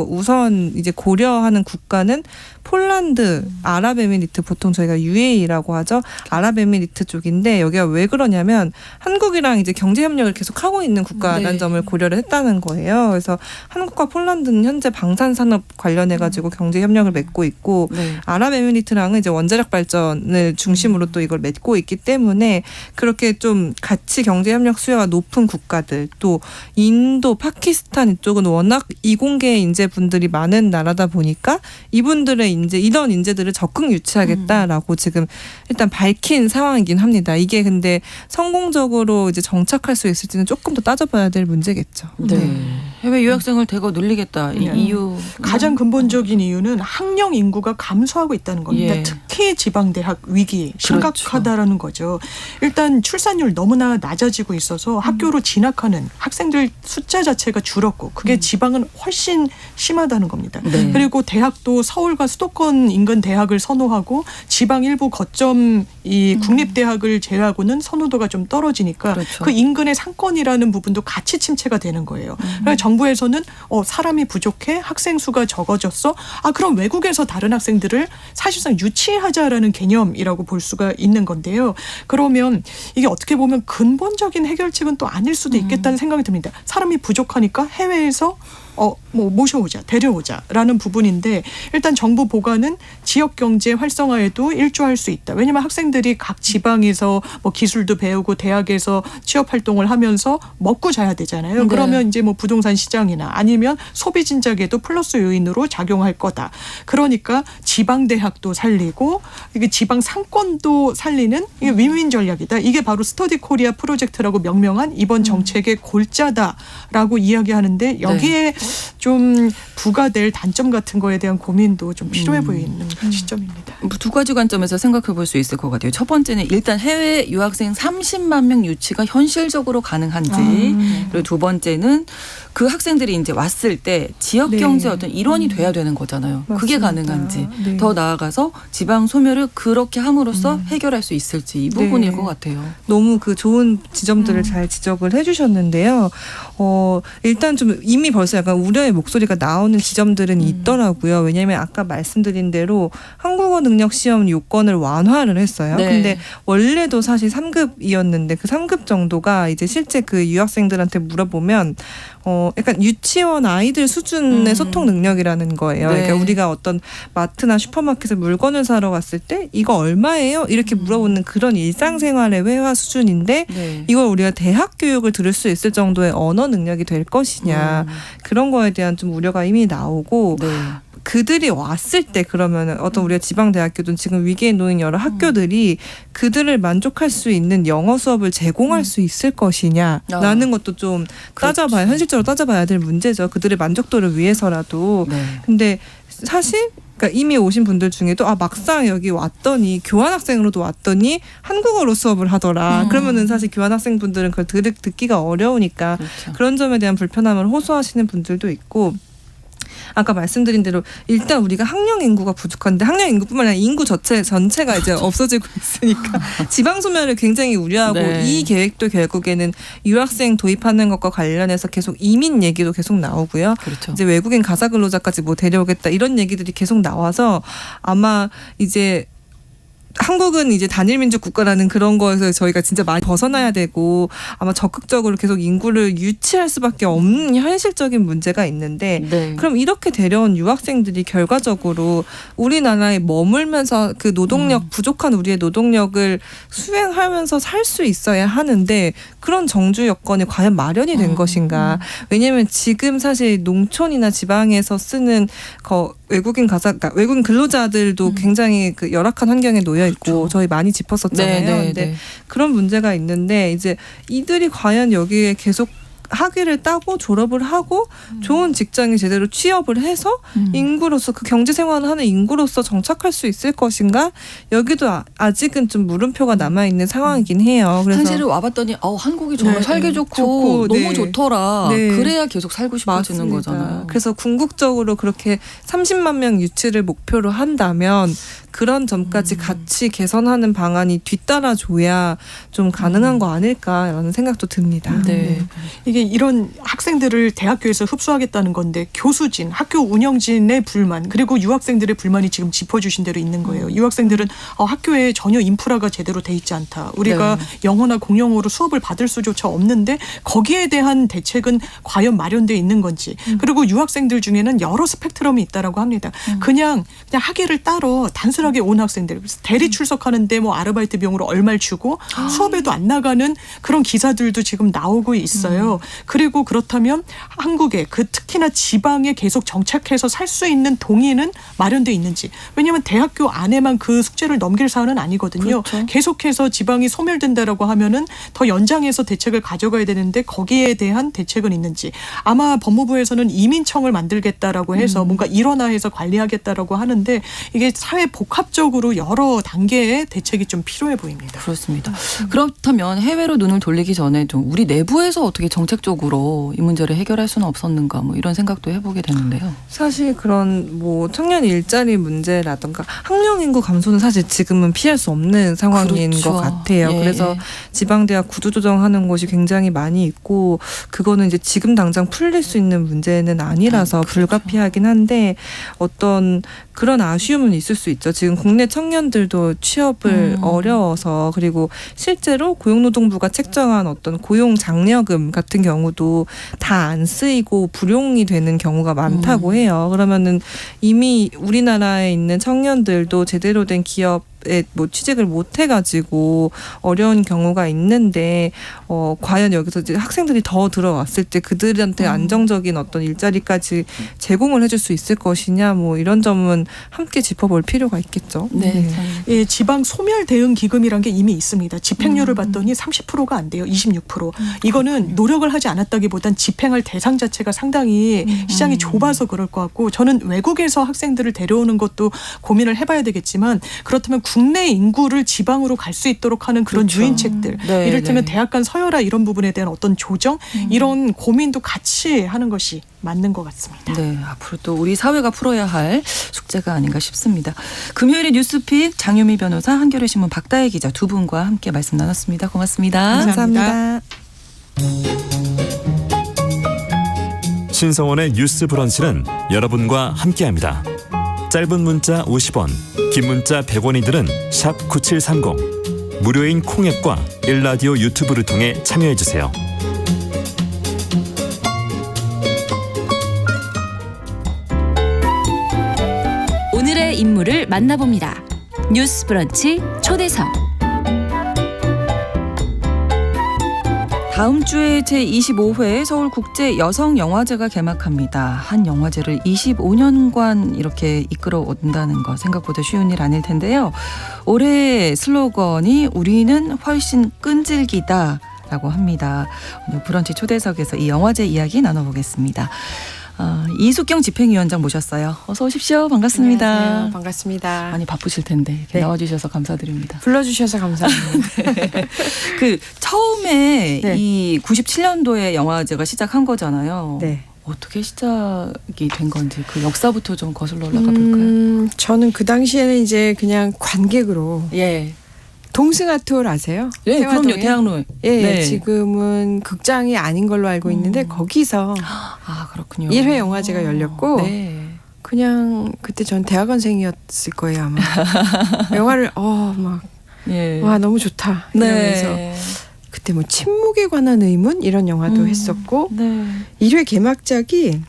우선 이제 고려하는 국가는 폴란드, 아랍에미리트, 보통 저희가 UAE라고 하죠. 아랍에미리트 쪽인데, 여기가 왜 그러냐면 한국이랑 이제 경제 협력을 계속 하고 있는 국가라는 네. 점을 고려를 했다는 거예요. 그래서 한국과 폴란드는 현재 방산 산업 관련해 가지고 경제 협력을 맺고 있고, 네. 아랍에미리트랑은 이제 원자력 발전을 중심으로 또 이걸 맺고 있기 때문에 그렇게 좀 같이 경제 협력 수요가 높은 국가들, 또 인도, 파키스탄 이쪽은 워낙 이공계 인재분들이 많은 나라다 보니까 이분들의 이런 인재들을 적극 유치하겠다라고 지금 일단 밝힌 상황이긴 합니다. 이게 근데 성공적으로 이제 정착할 수 있을지는 조금 더 따져봐야 될 문제겠죠. 네. 해외 유학생을 대거 늘리겠다. 이 네. 이유 가장 근본적인 이유는 학령 인구가 감소하고 있다는 겁니다. 예. 특히 지방대학 위기 심각하다라는 거죠. 일단 출산율 너무나 낮아지고 있어서 학교로 진학하는 학생들 숫자 자체가 줄었고, 그게 지방은 훨씬 심하다는 겁니다. 네. 그리고 대학도 서울과 수도권 인근 대학을 선호하고 지방 일부 거점 이 국립대학을 제외하고는 선호도가 좀 떨어지니까 그렇죠. 그 인근의 상권이라는 부분도 같이 침체가 되는 거예요. 그러니까 정부에서는 사람이 부족해, 학생 수가 적어졌어. 그럼 외국에서 다른 학생들을 사실상 유치하자라는 개념이라고 볼 수가 있는 건데요. 그러면 이게 어떻게 보면 근본적인 해결책은 또 아닐 수도 있겠다는 생각이 듭니다. 사람이 부족하니까 해외에서 모셔오자, 데려오자라는 부분인데, 일단 정부 보관은 지역 경제 활성화에도 일조할 수 있다. 왜냐하면 학생들이 각 지방에서 뭐 기술도 배우고 대학에서 취업 활동을 하면서 먹고 자야 되잖아요. 네. 그러면 이제 뭐 부동산 시장이나 아니면 소비 진작에도 플러스 요인으로 작용할 거다. 그러니까 지방 대학도 살리고 이게 지방 상권도 살리는 이게 윈윈 전략이다. 이게 바로 스터디 코리아 프로젝트라고 명명한 이번 정책의 골자다라고 이야기하는데, 여기에 좀 부과될 단점 같은 거에 대한 고민도 좀 필요해 보이는 시점입니다. 두 가지 관점에서 생각해 볼 수 있을 것 같아요. 첫 번째는 일단 해외 유학생 30만 명 유치가 현실적으로 가능한지, 그리고 두 번째는 그 학생들이 이제 왔을 때 지역 네. 경제 어떤 일원이 돼야 되는 거잖아요. 그게 맞습니다. 가능한지, 네. 더 나아가서 지방 소멸을 그렇게 함으로써 해결할 수 있을지 이 부분일 네. 것 같아요. 너무 그 좋은 지점들을 잘 지적을 해주셨는데요. 일단 좀 이미 벌써 약간 우려의 목소리가 나오는 지점들은 있더라고요. 왜냐하면 아까 말씀드린 대로 한국어 능력 시험 요건을 완화를 했어요. 네. 근데 원래도 사실 3급이었는데 그 3급 정도가 이제 실제 그 유학생들한테 물어보면 약간 유치원 아이들 수준의 소통 능력이라는 거예요. 네. 그러니까 우리가 어떤 마트나 슈퍼마켓에 물건을 사러 갔을 때 이거 얼마예요? 이렇게 물어보는 그런 일상생활의 회화 수준인데 네. 이걸 우리가 대학 교육을 들을 수 있을 정도의 언어 능력이 될 것이냐 그런 거에 대한 좀 우려가 이미 나오고 네. 그들이 왔을 때 그러면 어떤 우리가 지방대학교든 지금 위기에 놓인 여러 학교들이 그들을 만족할 수 있는 영어 수업을 제공할 수 있을 것이냐라는 것도 좀 따져봐야 현실적으로 따져봐야 될 문제죠. 그들의 만족도를 위해서라도. 네. 근데 사실 그러니까 이미 오신 분들 중에도 막상 여기 왔더니 교환학생으로도 왔더니 한국어로 수업을 하더라. 그러면은 사실 교환학생분들은 그걸 듣기가 어려우니까 그렇죠. 그런 점에 대한 불편함을 호소하시는 분들도 있고 아까 말씀드린 대로 일단 우리가 학령 인구가 부족한데 학령 인구뿐만 아니라 인구 전체가 이제 없어지고 있으니까 지방 소멸을 굉장히 우려하고 네. 이 계획도 결국에는 유학생 도입하는 것과 관련해서 계속 이민 얘기도 계속 나오고요. 그렇죠. 이제 외국인 가사 근로자까지 뭐 데려오겠다 이런 얘기들이 계속 나와서 아마 이제 한국은 이제 단일민족 국가라는 그런 거에서 저희가 진짜 많이 벗어나야 되고 아마 적극적으로 계속 인구를 유치할 수밖에 없는 현실적인 문제가 있는데 네. 그럼 이렇게 데려온 유학생들이 결과적으로 우리나라에 머물면서 그 노동력 부족한 우리의 노동력을 수행하면서 살 수 있어야 하는데 그런 정주 여건이 과연 마련이 된 것인가. 왜냐하면 지금 사실 농촌이나 지방에서 쓰는 외국인 그러니까 외국인 근로자들도 굉장히 그 열악한 환경에 놓여 있고 그렇죠. 저희 많이 짚었었잖아요. 네, 네, 근데 네. 그런 문제가 있는데 이제 이들이 과연 여기에 계속 학위를 따고 졸업을 하고 좋은 직장에 제대로 취업을 해서 인구로서 그 경제 생활을 하는 인구로서 정착할 수 있을 것인가? 여기도 아직은 좀 물음표가 남아 있는 상황이긴 해요. 그래서 현실을 와봤더니 한국이 정말 네, 살기 네. 좋고 좋고, 너무 네. 좋더라. 네. 그래야 계속 살고 싶어지는 맞습니다. 거잖아요. 그래서 궁극적으로 그렇게 30만 명 유치를 목표로 한다면 그런 점까지 같이 개선하는 방안이 뒤따라줘야 좀 가능한 거 아닐까라는 생각도 듭니다. 네. 이게 이런 학생들을 대학교에서 흡수하겠다는 건데 교수진, 학교 운영진의 불만 그리고 유학생들의 불만이 지금 짚어주신 대로 있는 거예요. 유학생들은 학교에 전혀 인프라가 제대로 돼 있지 않다. 우리가 영어나 공용어로 수업을 받을 수조차 없는데 거기에 대한 대책은 과연 마련돼 있는 건지. 그리고 유학생들 중에는 여러 스펙트럼이 있다라고 합니다. 그냥 학위를 따러 단순하게 온 학생들 대리 출석하는데 뭐 아르바이트 비용으로 얼마를 주고 수업에도 안 나가는 그런 기사들도 지금 나오고 있어요. 그리고 그렇다면 한국에 특히나 지방에 계속 정착해서 살 수 있는 동의는 마련돼 있는지. 왜냐하면 대학교 안에만 그 숙제를 넘길 사안은 아니거든요. 그렇죠. 계속해서 지방이 소멸된다라고 하면은 더 연장해서 대책을 가져가야 되는데 거기에 대한 대책은 있는지. 아마 법무부에서는 이민청을 만들겠다라고 해서 뭔가 일원화해서 관리하겠다라고 하는데 이게 사회 복합적으로 여러 단계의 대책이 좀 필요해 보입니다. 그렇습니다. 그렇다면 해외로 눈을 돌리기 전에 좀 우리 내부에서 어떻게 정책적으로 이 문제를 해결할 수는 없었는가 뭐 이런 생각도 해보게 되는데요. 사실 그런 뭐 청년 일자리 문제라던가 학령 인구 감소는 사실 지금은 피할 수 없는 상황인 그렇죠. 것 같아요. 예, 그래서 예. 지방대학 구조조정하는 곳이 굉장히 많이 있고 그거는 이제 지금 당장 풀릴 수 있는 문제는 아니라서 불가피하긴 한데 어떤 그런 아쉬움은 있을 수 있죠. 지금 국내 청년들도 취업을 어려워서 그리고 실제로 고용노동부가 책정한 어떤 고용 장려금 같은 경우도 다 안 쓰이고 불용이 되는 경우가 많다고 해요. 그러면은 이미 우리나라에 있는 청년들도 제대로 된 기업에 뭐 취직을 못 해가지고 어려운 경우가 있는데 과연 여기서 이제 학생들이 더 들어왔을 때 그들한테 안정적인 어떤 일자리까지 제공을 해줄 수 있을 것이냐 뭐 이런 점은 함께 짚어볼 필요가 있겠죠. 네. 예, 지방 소멸 대응 기금이란 게 이미 있습니다. 집행률을 봤더니 30%가 안 돼요. 26%. 이거는 노력을 하지 않았다기보단 집행할 대상 자체가 상당히 시장이 좁아서 그럴 것 같고 저는 외국에서 학생들을 데려오는 것도 고민을 해봐야 되겠지만 그렇다면 국내 인구를 지방으로 갈 수 있도록 하는 그런 그렇죠. 유인책들 네, 이를테면 네. 대학 간 서열화 이런 부분에 대한 어떤 조정 이런 고민도 같이 하는 것이 맞는 것 같습니다. 네, 앞으로 또 우리 사회가 풀어야 할 숙제가 아닌가 싶습니다. 금요일의 뉴스픽 장유미 변호사, 한겨레 신문 박다혜 기자 두 분과 함께 말씀 나눴습니다. 고맙습니다. 감사합니다. 신성원의 뉴스 브런치는 여러분과 함께합니다. 짧은 문자 50원, 긴 문자 100원이들은 샵 9730, 무료인 콩앱과 일라디오 유튜브를 통해 참여해주세요. 오늘의 인물을 만나봅니다. 뉴스 브런치 초대석. 다음 주에 제25회 서울국제여성영화제가 개막합니다. 한 영화제를 25년간 이렇게 이끌어 온다는 거 생각보다 쉬운 일 아닐 텐데요. 올해 슬로건이 우리는 훨씬 끈질기다 라고 합니다. 오늘 브런치 초대석에서 이 영화제 이야기 나눠보겠습니다. 이숙경 집행위원장 모셨어요. 어서 오십시오. 반갑습니다. 안녕하세요. 반갑습니다. 많이 바쁘실 텐데 이렇게 네. 나와주셔서 감사드립니다. 불러주셔서 감사합니다. 그 처음에 네. 이 97년도에 영화제가 시작한 거잖아요. 네. 어떻게 시작이 된 건지 그 역사부터 좀 거슬러 올라가 볼까요? 저는 그 당시에는 이제 그냥 관객으로 예. 동승아트홀 아세요? 예, 태화동에? 그럼요. 대학로에. 예, 네. 지금은 극장이 아닌 걸로 알고 있는데 거기서 아, 그렇군요. 1회 영화제가 열렸고 네. 그냥 그때 전 대학원생이었을 거예요 아마. 영화를 막 예. 와 너무 좋다 이러면서 네. 그때 뭐 침묵에 관한 의문 이런 영화도 했었고 네. 1회 개막작이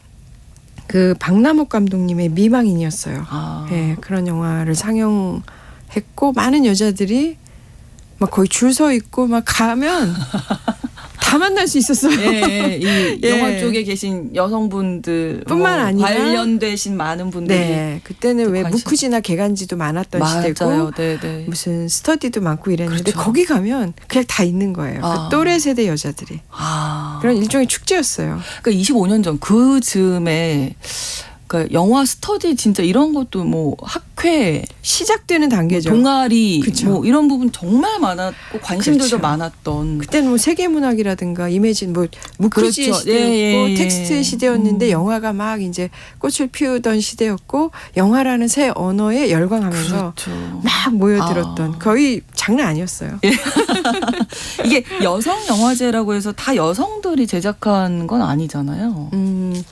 그 박남욱 감독님의 미망인이었어요. 아. 예, 그런 영화를 상영했고 많은 여자들이 막 거의 줄 서 있고 막 가면 다 만날 수 있었어요. 예, 이 예. 영화 쪽에 계신 여성분들 뿐만 아니라 관련되신 많은 분들이 네, 그때는 왜 관심- 무쿠지나 개간지도 많았던 시대고 맞아요. 네, 네. 무슨 스터디도 많고 이랬는데 그렇죠. 거기 가면 그냥 다 있는 거예요. 아. 그 또래 세대 여자들이 아. 그런 일종의 축제였어요. 그러니까 25년 전 그 즈음에 그러니까 영화 스터디 진짜 이런 것도 뭐 학회 시작되는 단계죠. 동아리 그쵸. 뭐 이런 부분 정말 많았고 관심들도 그렇죠. 많았던 그때는 뭐 세계문학이라든가 이매진 뭐 무크지의 그렇죠. 시대였고 예, 예. 텍스트의 시대였는데 영화가 막 이제 꽃을 피우던 시대였고 영화라는 새 언어에 열광하면서 그렇죠. 막 모여들었던 아. 거의 장난 아니었어요. 이게 여성 영화제라고 해서 다 여성들이 제작한 건 아니잖아요.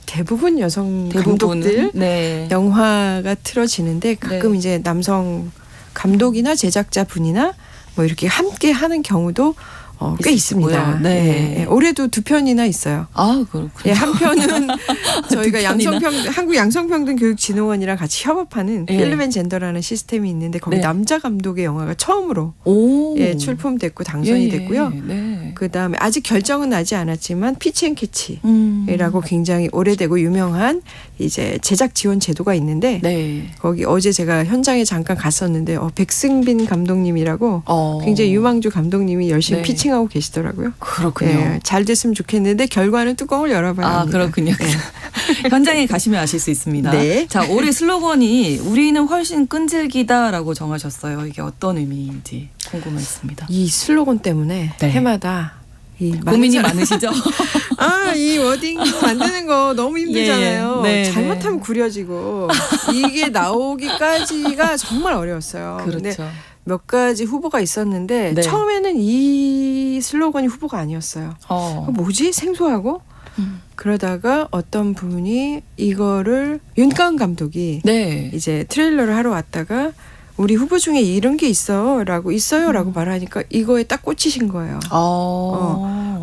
대부분 여성 대부분은 감독들 네. 영화가 틀어지는데 가끔 네. 이제 남성 감독이나 제작자 분이나 뭐 이렇게 함께 하는 경우도 꽤 있으시고요. 있습니다. 네. 예, 예. 올해도 2편이나 있어요. 아 그렇군요. 예, 한 편은 저희가 편이나? 한국 양성평등교육진흥원이랑 같이 협업하는 예. 필름 앤 젠더라는 시스템이 있는데 거기 네. 남자 감독의 영화가 처음으로 오. 예, 출품됐고 당선이 예, 예. 됐고요. 네. 그다음에 아직 결정은 나지 않았지만 피치 앤 캐치 이라고 음. 굉장히 오래되고 유명한 이제 제작 지원 제도가 있는데 네. 거기 어제 제가 현장에 잠깐 갔었는데 백승빈 감독님이라고 굉장히 유망주 감독님이 열심히 네. 피칭하고 계시더라고요. 그렇군요. 예, 잘 됐으면 좋겠는데 결과는 뚜껑을 열어봐야 아, 합니다. 그렇군요. 예. 현장에 가시면 아실 수 있습니다. 네. 자, 올해 슬로건이 우리는 훨씬 끈질기다라고 정하셨어요. 이게 어떤 의미인지 궁금했습니다. 이 슬로건 때문에 네. 해마다 이 고민이 많은 많으시죠? 이 워딩 만드는 거 너무 힘들잖아요. 예, 예. 네, 잘못하면 구려지고 이게 나오기까지가 정말 어려웠어요. 근데 그렇죠. 몇 가지 후보가 있었는데 네. 처음에는 이 슬로건이 후보가 아니었어요. 뭐지? 생소하고 그러다가 어떤 분이 이거를 윤가은 감독이 네. 이제 트레일러를 하러 왔다가 우리 후보 중에 이런 게 있어라고 있어요라고 말하니까 이거에 딱 꽂히신 거예요.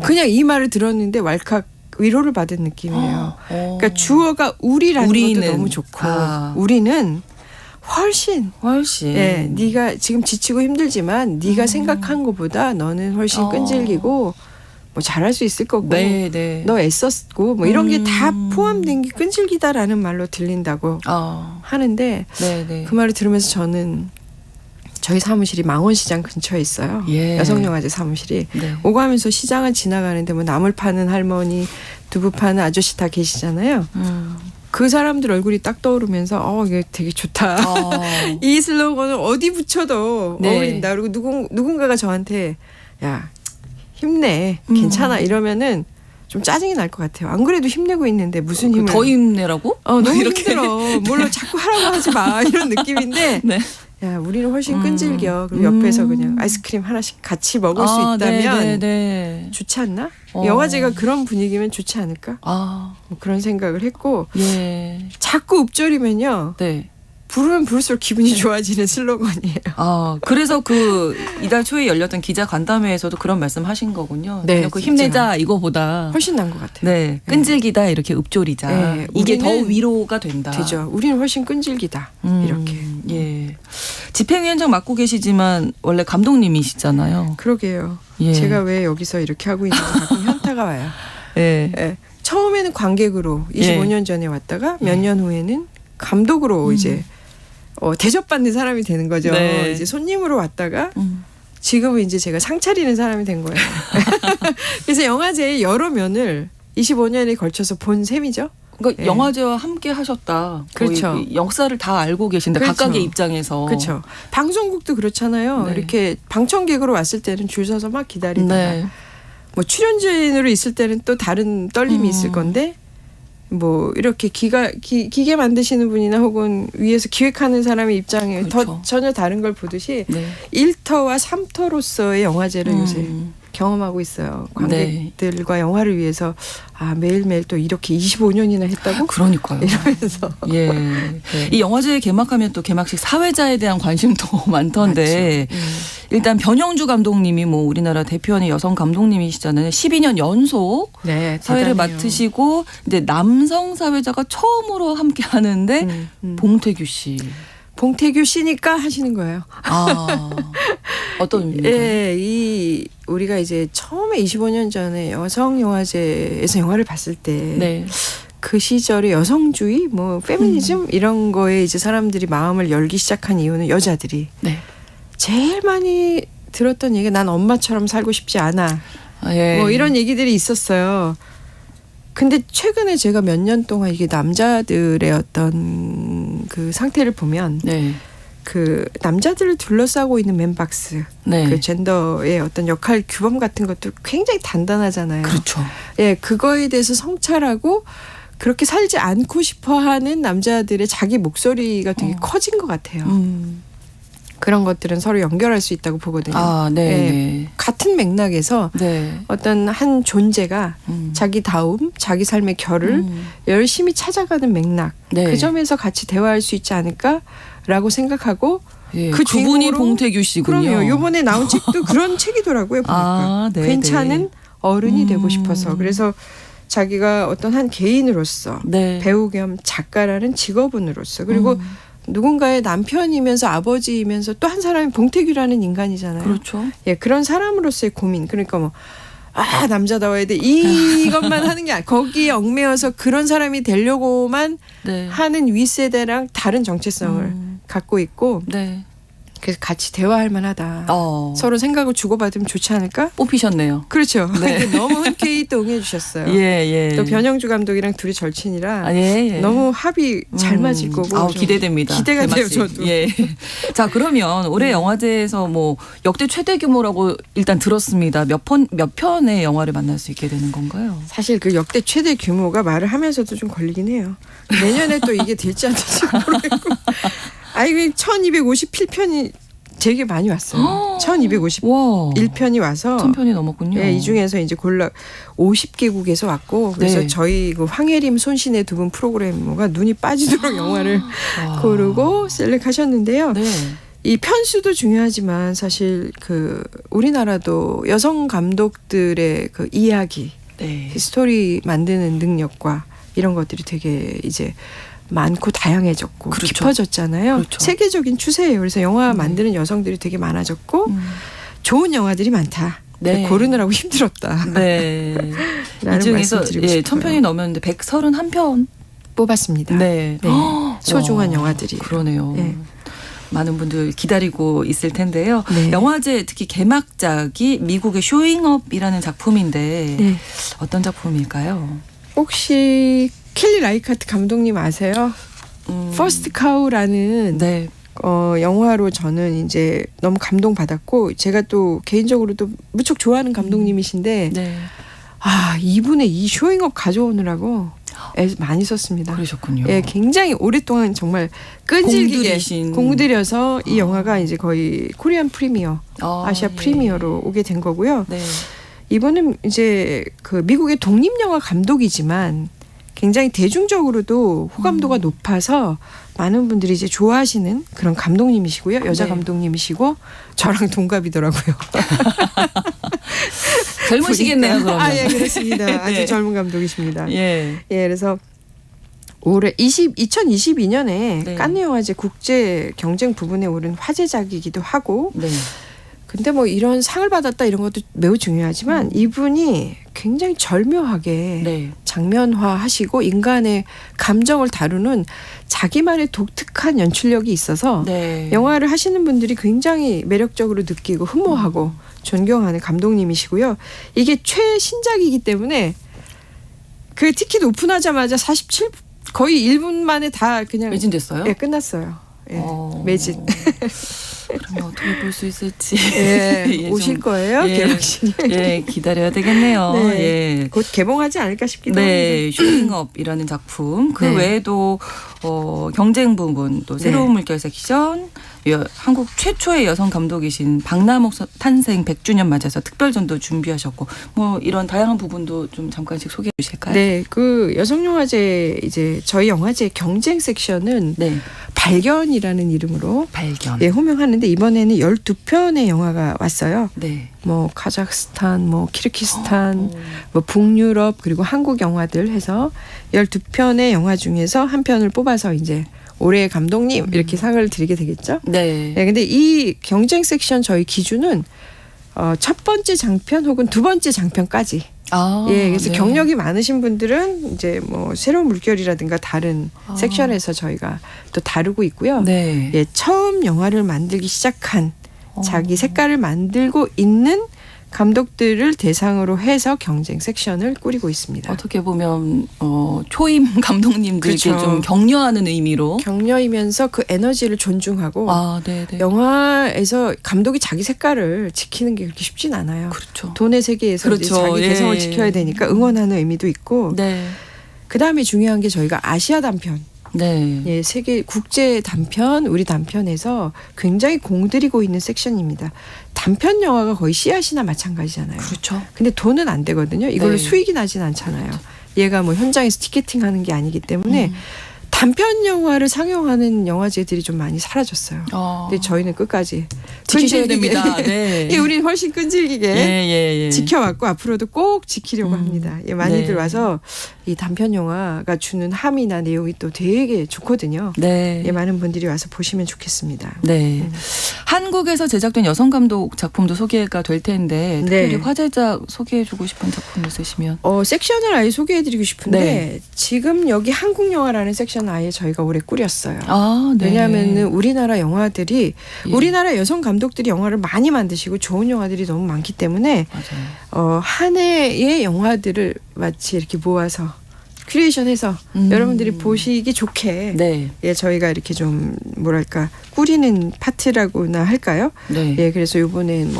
그냥 이 말을 들었는데 왈칵 위로를 받은 느낌이에요. 그러니까 주어가 우리라는 우리는. 것도 너무 좋고 아. 우리는 훨씬 예. 네가 지금 지치고 힘들지만 네가 생각한 것보다 너는 훨씬 끈질기고 뭐 잘할 수 있을 거고 네, 네. 너 애썼고 뭐 이런 게 다 포함된 게 끈질기다라는 말로 들린다고 하는데 네, 네. 그 말을 들으면서 저는 저희 사무실이 망원시장 근처에 있어요. 예. 여성영화제 사무실이. 네. 오가면서 시장을 지나가는데 뭐 나물 파는 할머니, 두부 파는 아저씨 다 계시잖아요. 그 사람들 얼굴이 딱 떠오르면서 이게 되게 좋다. 이 슬로건을 어디 붙여도 네. 어울린다. 그리고 누군가가 저한테 야 힘내 괜찮아 이러면은 좀 짜증이 날 것 같아요. 안 그래도 힘내고 있는데 무슨 힘을 더 힘내라고? 너무 이렇게. 힘들어. 뭘로 자꾸 하라고 하지 마 이런 느낌인데 네. 야, 우리는 훨씬 끈질겨. 그리고 옆에서 그냥 아이스크림 하나씩 같이 먹을 수 있다면 네. 좋지 않나? 영화제가 그런 분위기면 좋지 않을까? 뭐 그런 생각을 했고 예. 자꾸 읊조리면요. 네. 부르면 부를수록 기분이 좋아지는 슬로건이에요. 그래서 그 이달 초에 열렸던 기자 간담회에서도 그런 말씀하신 거군요. 네, 그냥 그 힘내자 이거보다 훨씬 나은 것 같아요. 네, 끈질기다 이렇게 읊조리자. 네, 이게 더 우리는 위로가 된다. 되죠. 우리는 훨씬 끈질기다. 이렇게. 예. 집행위원장 맡고 계시지만 원래 감독님이시잖아요. 그러게요. 예. 제가 왜 여기서 이렇게 하고 있는지 가끔 현타가 와요. 예. 예. 처음에는 관객으로 25년 전에 왔다가 몇 년 후에는 감독으로 이제 대접받는 사람이 되는 거죠. 네. 이제 손님으로 왔다가 지금은 이제 제가 상 차리는 사람이 된 거예요. 그래서 영화제의 여러 면을 25년에 걸쳐서 본 셈이죠. 그러니까 예. 영화제와 함께 하셨다. 그렇죠. 거의 역사를 다 알고 계신데 그렇죠. 각각의 입장에서. 그렇죠. 방송국도 그렇잖아요. 네. 이렇게 방청객으로 왔을 때는 줄 서서 막 기다리다가 네. 뭐 출연진으로 있을 때는 또 다른 떨림이 있을 건데 뭐 이렇게 기계 만드시는 분이나 혹은 위에서 기획하는 사람의 입장에 그렇죠. 더 전혀 다른 걸 보듯이 네. 1터와 3터로서의 영화제를 요새 경험하고 있어요. 관객들과 영화를 위해서 매일매일 또 이렇게 25년이나 했다고? 그러니까요. 이러면서 예. 이 영화제 개막하면 또 개막식 사회자에 대한 관심도 많던데 일단 변영주 감독님이 뭐 우리나라 대표하는 여성 감독님이시잖아요. 12년 연속 네, 사회를 대단해요. 맡으시고 이제 남성 사회자가 처음으로 함께 하는데 봉태규 씨. 봉태규 씨니까 하시는 거예요. 어떤 의미인가요? 예, 우리가 이제 처음에 25년 전에 여성 영화제에서 영화를 봤을 때 네. 그 시절의 여성주의, 뭐 페미니즘 이런 거에 이제 사람들이 마음을 열기 시작한 이유는 여자들이 네. 제일 많이 들었던 얘기가 난 엄마처럼 살고 싶지 않아. 예. 뭐 이런 얘기들이 있었어요. 근데 최근에 제가 몇 년 동안 이게 남자들의 어떤 그 상태를 보면 네. 그 남자들을 둘러싸고 있는 맨박스, 네. 그 젠더의 어떤 역할 규범 같은 것도 굉장히 단단하잖아요. 그렇죠. 예, 그거에 대해서 성찰하고 그렇게 살지 않고 싶어하는 남자들의 자기 목소리가 되게 커진 것 같아요. 그런 것들은 서로 연결할 수 있다고 보거든요. 네. 예, 네. 같은 맥락에서 네. 어떤 한 존재가 자기다움, 자기 삶의 결을 열심히 찾아가는 맥락, 네. 그 점에서 같이 대화할 수 있지 않을까라고 생각하고 예, 그 그분이 주인공으로- 봉태규 씨군요. 그럼요. 이번에 나온 책도 그런 책이더라고요. 보니까 네, 괜찮은 네. 어른이 되고 싶어서. 그래서 자기가 어떤 한 개인으로서 네. 배우 겸 작가라는 직업인으로서 그리고 누군가의 남편이면서 아버지이면서 또 한 사람이 봉태규라는 인간이잖아요. 그렇죠. 예, 그런 사람으로서의 고민. 그러니까 뭐 남자다워야 돼. 이것만 하는 게 아니라 거기에 얽매여서 그런 사람이 되려고만 네. 하는 윗세대랑 다른 정체성을 갖고 있고 네. 그래서 같이 대화할 만하다. 서로 생각을 주고받으면 좋지 않을까? 뽑히셨네요. 그렇죠. 네. 근데 너무 흔쾌히 또 응해주셨어요. 예. 또 변영주 감독이랑 둘이 절친이라 예. 너무 합이 잘 맞을 거고 좀 기대됩니다. 기대가 돼요. 대맛이. 저도. 예. 자, 그러면 올해 영화제에서 뭐 역대 최대 규모라고 일단 들었습니다. 몇 편의 영화를 만날 수 있게 되는 건가요? 사실 그 역대 최대 규모가 말을 하면서도 좀 걸리긴 해요. 내년에 또 이게 될지 안 될지 모르겠고. 아이고 1257편이 되게 많이 왔어요. 1251편이 와서 1000편이 넘었군요. 이 중에서 이제 골라 50개국에서 왔고 그래서 네. 저희 그 황혜림 손신의 두 분 프로그래머가 눈이 빠지도록 영화를 고르고 셀렉하셨는데요. 네. 이 편수도 중요하지만 사실 그 우리나라도 여성 감독들의 그 이야기, 네. 스토리 만드는 능력과 이런 것들이 되게 이제 많고 다양해졌고 그렇죠. 깊어졌잖아요. 그렇죠. 세계적인 추세예요. 그래서 영화 만드는 여성들이 되게 많아졌고 좋은 영화들이 많다. 네. 고르느라고 힘들었다. 네. 이 라는 중에서 말씀드리고 싶어요. 1000편이 넘었는데 131편 뽑았습니다. 네. 소중한 영화들이. 그러네요. 네. 많은 분들 기다리고 있을 텐데요. 네. 영화제 특히 개막작이 미국의 쇼잉업이라는 작품인데 네. 어떤 작품일까요? 혹시 켈리 라이카트 감독님 아세요? 퍼스트 카우라는 네. 영화로 저는 이제 너무 감동받았고 제가 또 개인적으로도 무척 좋아하는 감독님이신데 네. 이분의 이 쇼잉업 가져오느라고 많이 썼습니다. 그러셨군요. 예, 굉장히 오랫동안 정말 끈질기게 공들이신. 공들여서 이 영화가 이제 거의 코리안 프리미어, 아시아 예. 프리미어로 오게 된 거고요. 네. 이분은 이제 그 미국의 독립영화 감독이지만 굉장히 대중적으로도 호감도가 높아서 많은 분들이 이제 좋아하시는 그런 감독님이시고요. 여자 네. 감독님이시고 저랑 동갑이더라고요. 젊으시겠네요, 보니까. 그러면. 예, 그렇습니다. 아주 네. 젊은 감독이십니다. 예. 예, 그래서 올해 2022년에 네. 칸느 영화제 국제 경쟁 부분에 오른 화제작이기도 하고 네. 근데 뭐 이런 상을 받았다 이런 것도 매우 중요하지만 이분이 굉장히 절묘하게 네. 장면화하시고 인간의 감정을 다루는 자기만의 독특한 연출력이 있어서 네. 영화를 하시는 분들이 굉장히 매력적으로 느끼고 흠모하고 존경하는 감독님이시고요. 이게 최신작이기 때문에 그 티켓 오픈하자마자 47 거의 1분 만에 다 그냥 매진됐어요? 예, 끝났어요. 예, 매진. 그러면 어떻게 볼 수 있을지. 예, 예, 오실 좀, 거예요? 예. 개막신이. 예, 기다려야 되겠네요. 네. 예. 곧 개봉하지 않을까 싶기도 합니다. 네, 쇼핑업이라는 작품. 그 네. 외에도 경쟁 부분, 또 새로운 네. 물결 섹션, 한국 최초의 여성 감독이신 박남옥 탄생 100주년 맞아서 특별전도 준비하셨고, 뭐 이런 다양한 부분도 좀 잠깐씩 소개해 주실까요? 네, 그 여성영화제 이제 저희 영화제 경쟁 섹션은 네. 발견이라는 이름으로 발견. 예, 호명하는데 이번에는 12편의 영화가 왔어요. 네. 뭐 카자흐스탄, 뭐 키르기스탄, 뭐 북유럽 그리고 한국 영화들 해서 12편의 영화 중에서 한 편을 뽑아서 이제 올해의 감독님 이렇게 상을 드리게 되겠죠. 네. 네, 근데 이 경쟁 섹션 저희 기준은 첫 번째 장편 혹은 두 번째 장편까지. 예, 그래서 네. 경력이 많으신 분들은 이제 뭐 새로운 물결이라든가 다른 섹션에서 저희가 또 다루고 있고요. 네. 예, 처음 영화를 만들기 시작한 자기 색깔을 만들고 있는 감독들을 대상으로 해서 경쟁 섹션을 꾸리고 있습니다. 어떻게 보면 초임 감독님들께 그렇죠. 좀 격려하는 의미로. 격려이면서 그 에너지를 존중하고 네, 네. 영화에서 감독이 자기 색깔을 지키는 게 그렇게 쉽진 않아요. 그렇죠. 돈의 세계에서 이제 그렇죠. 자기 예. 개성을 지켜야 되니까 응원하는 의미도 있고 네. 그다음에 중요한 게 저희가 아시아 단편 네. 예, 세계 국제 단편, 우리 단편에서 굉장히 공들이고 있는 섹션입니다. 단편 영화가 거의 씨앗이나 마찬가지잖아요. 그렇죠. 근데 돈은 안 되거든요. 이걸로 네. 수익이 나진 않잖아요. 얘가 뭐 현장에서 티켓팅하는 게 아니기 때문에 단편 영화를 상영하는 영화제들이 좀 많이 사라졌어요. 근데 저희는 끝까지 지키셔야 끈질기게. 됩니다. 네. 예, 우리는 훨씬 끈질기게 예. 지켜왔고 앞으로도 꼭 지키려고 합니다. 예, 많이들 네. 와서 이 단편 영화가 주는 함이나 내용이 또 되게 좋거든요. 네. 예, 많은 분들이 와서 보시면 좋겠습니다. 네. 한국에서 제작된 여성 감독 작품도 소개가 될 텐데 특별히 네. 화제작 소개해주고 싶은 작품 있으시면. 섹션을 아예 소개해드리고 싶은데 네. 지금 여기 한국 영화라는 섹션을 아예 저희가 올해 꾸렸어요. 네. 왜냐하면 우리나라 영화들이 예. 우리나라 여성 감독들이 영화를 많이 만드시고 좋은 영화들이 너무 많기 때문에 맞아요. 한 해의 영화들을 마치 이렇게 모아서 큐레이션해서 여러분들이 보시기 좋게 네. 예, 저희가 이렇게 좀 뭐랄까 꾸리는 파트라고나 할까요? 네. 예, 그래서 이번엔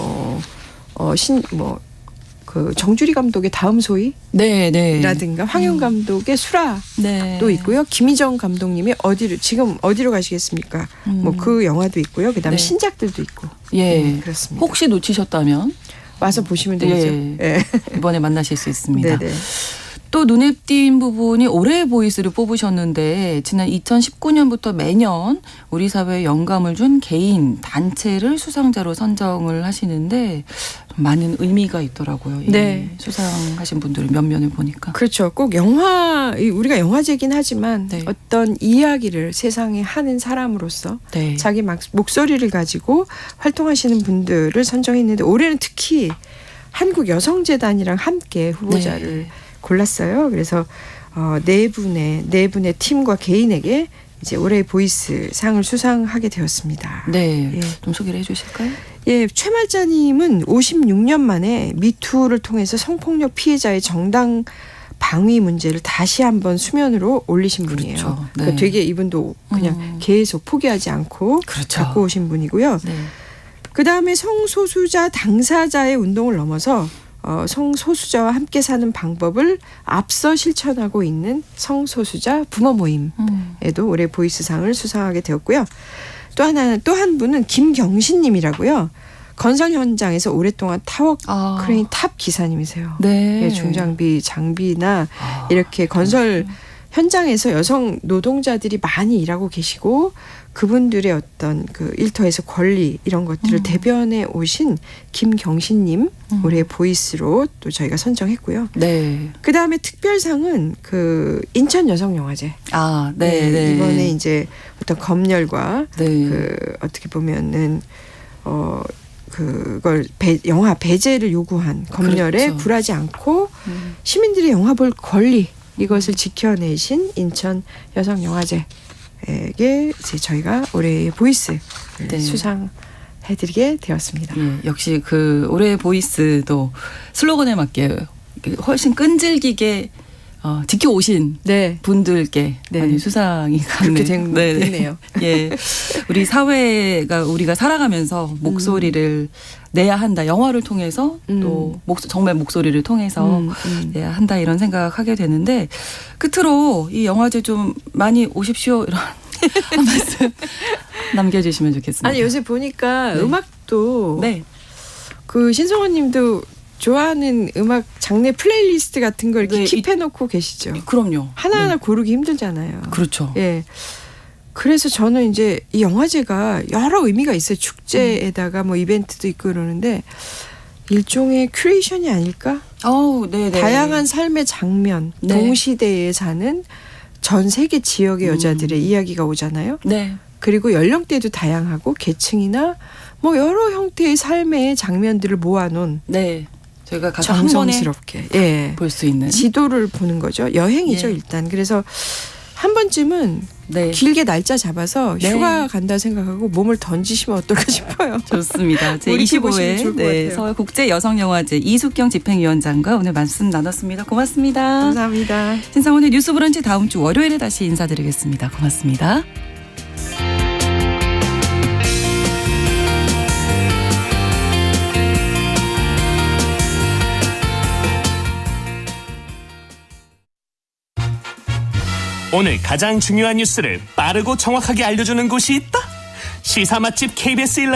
그 정주리 감독의 다음 소위 네. 네. 라든가 황윤 감독의 수라도 네. 있고요. 김희정 감독님이 지금 어디로 가시겠습니까? 뭐 그 영화도 있고요. 그다음에 네. 신작들도 있고. 예. 그렇습니다. 혹시 놓치셨다면 와서 보시면 되죠. 예. 이번에 만나실 수 있습니다. 네네. 또 눈에 띈 부분이 올해의 보이스를 뽑으셨는데 지난 2019년부터 매년 우리 사회에 영감을 준 개인, 단체를 수상자로 선정을 하시는데 많은 의미가 있더라고요. 네. 수상하신 분들을 몇 면을 보니까. 그렇죠. 꼭 우리가 영화제긴 하지만 네. 어떤 이야기를 세상에 하는 사람으로서 네. 자기 목소리를 가지고 활동하시는 분들을 선정했는데 올해는 특히 한국 여성재단이랑 함께 후보자를 네. 골랐어요. 그래서 네 분의 팀과 개인에게 이제 올해의 보이스 상을 수상하게 되었습니다. 네. 예. 좀 소개를 해주실까요? 예, 최말자님은 56년 만에 미투를 통해서 성폭력 피해자의 정당 방위 문제를 다시 한번 수면으로 올리신 분이에요. 그렇죠. 네. 그러니까 되게 이분도 그냥 계속 포기하지 않고 그렇죠. 갖고 오신 분이고요. 네. 그다음에 성소수자 당사자의 운동을 넘어서 성소수자와 함께 사는 방법을 앞서 실천하고 있는 성소수자 부모 모임에도 올해 보이스상을 수상하게 되었고요. 또 한 분은 김경신님이라고요. 건설 현장에서 오랫동안 타워 크레인 탑 기사님이세요. 네. 예, 중장비 장비나 이렇게 건설 현장에서 여성 노동자들이 많이 일하고 계시고 그분들의 어떤 그 일터에서 권리 이런 것들을 대변해 오신 김경신님 올해 보이스로 또 저희가 선정했고요. 네. 그 다음에 특별상은 그 인천 여성영화제. 네, 네. 이번에 이제 어떤 검열과 네. 그 어떻게 보면은 그걸 영화 배제를 요구한 검열에 그렇죠. 굴하지 않고 시민들의 영화 볼 권리 이것을 지켜내신 인천 여성영화제에게 이제 저희가 올해의 보이스 네. 수상해드리게 되었습니다. 예, 역시 그 올해의 보이스도 슬로건에 맞게 훨씬 끈질기게 지켜오신 네. 분들께 네. 많이 수상이 그렇게 가는 됐네요. 예, 우리 사회가 우리가 살아가면서 목소리를 내야 한다. 영화를 통해서 또 정말 목소리를 통해서 내야 한다 이런 생각하게 되는데 끝으로 이 영화제 좀 많이 오십시오 이런 한 말씀 남겨주시면 좋겠습니다. 아니 요새 보니까 네. 음악도 네. 그 신성원님도 좋아하는 음악 장르 플레이리스트 같은 걸 이렇게 네, 킵해놓고 계시죠. 그럼요. 하나하나 네. 고르기 힘들잖아요. 그렇죠. 예. 그래서 저는 이제 이 영화제가 여러 의미가 있어요. 축제에다가 뭐 이벤트도 있고 그러는데 일종의 큐레이션이 아닐까? 네네. 다양한 삶의 장면, 네. 동시대에 사는 전 세계 지역의 여자들의 이야기가 오잖아요. 네. 그리고 연령대도 다양하고 계층이나 뭐 여러 형태의 삶의 장면들을 모아놓은 네. 저희가 가서 한 번에 정성스럽게 예. 볼 수 있는 지도를 보는 거죠. 여행이죠 예. 일단. 그래서 한 번쯤은 네. 길게 날짜 잡아서 네. 휴가 간다 생각하고 몸을 던지시면 어떨까 싶어요. 좋습니다. 우리 또 보시면 제25회 좋을 것 같아요. 서울 국제 여성영화제 이숙경 집행위원장과 오늘 말씀 나눴습니다. 고맙습니다. 감사합니다. 신상원의 뉴스브런치 다음 주 월요일에 다시 인사드리겠습니다. 고맙습니다. 오늘 가장 중요한 뉴스를 빠르고 정확하게 알려주는 곳이 있다. 시사 맛집 KBS 1라디오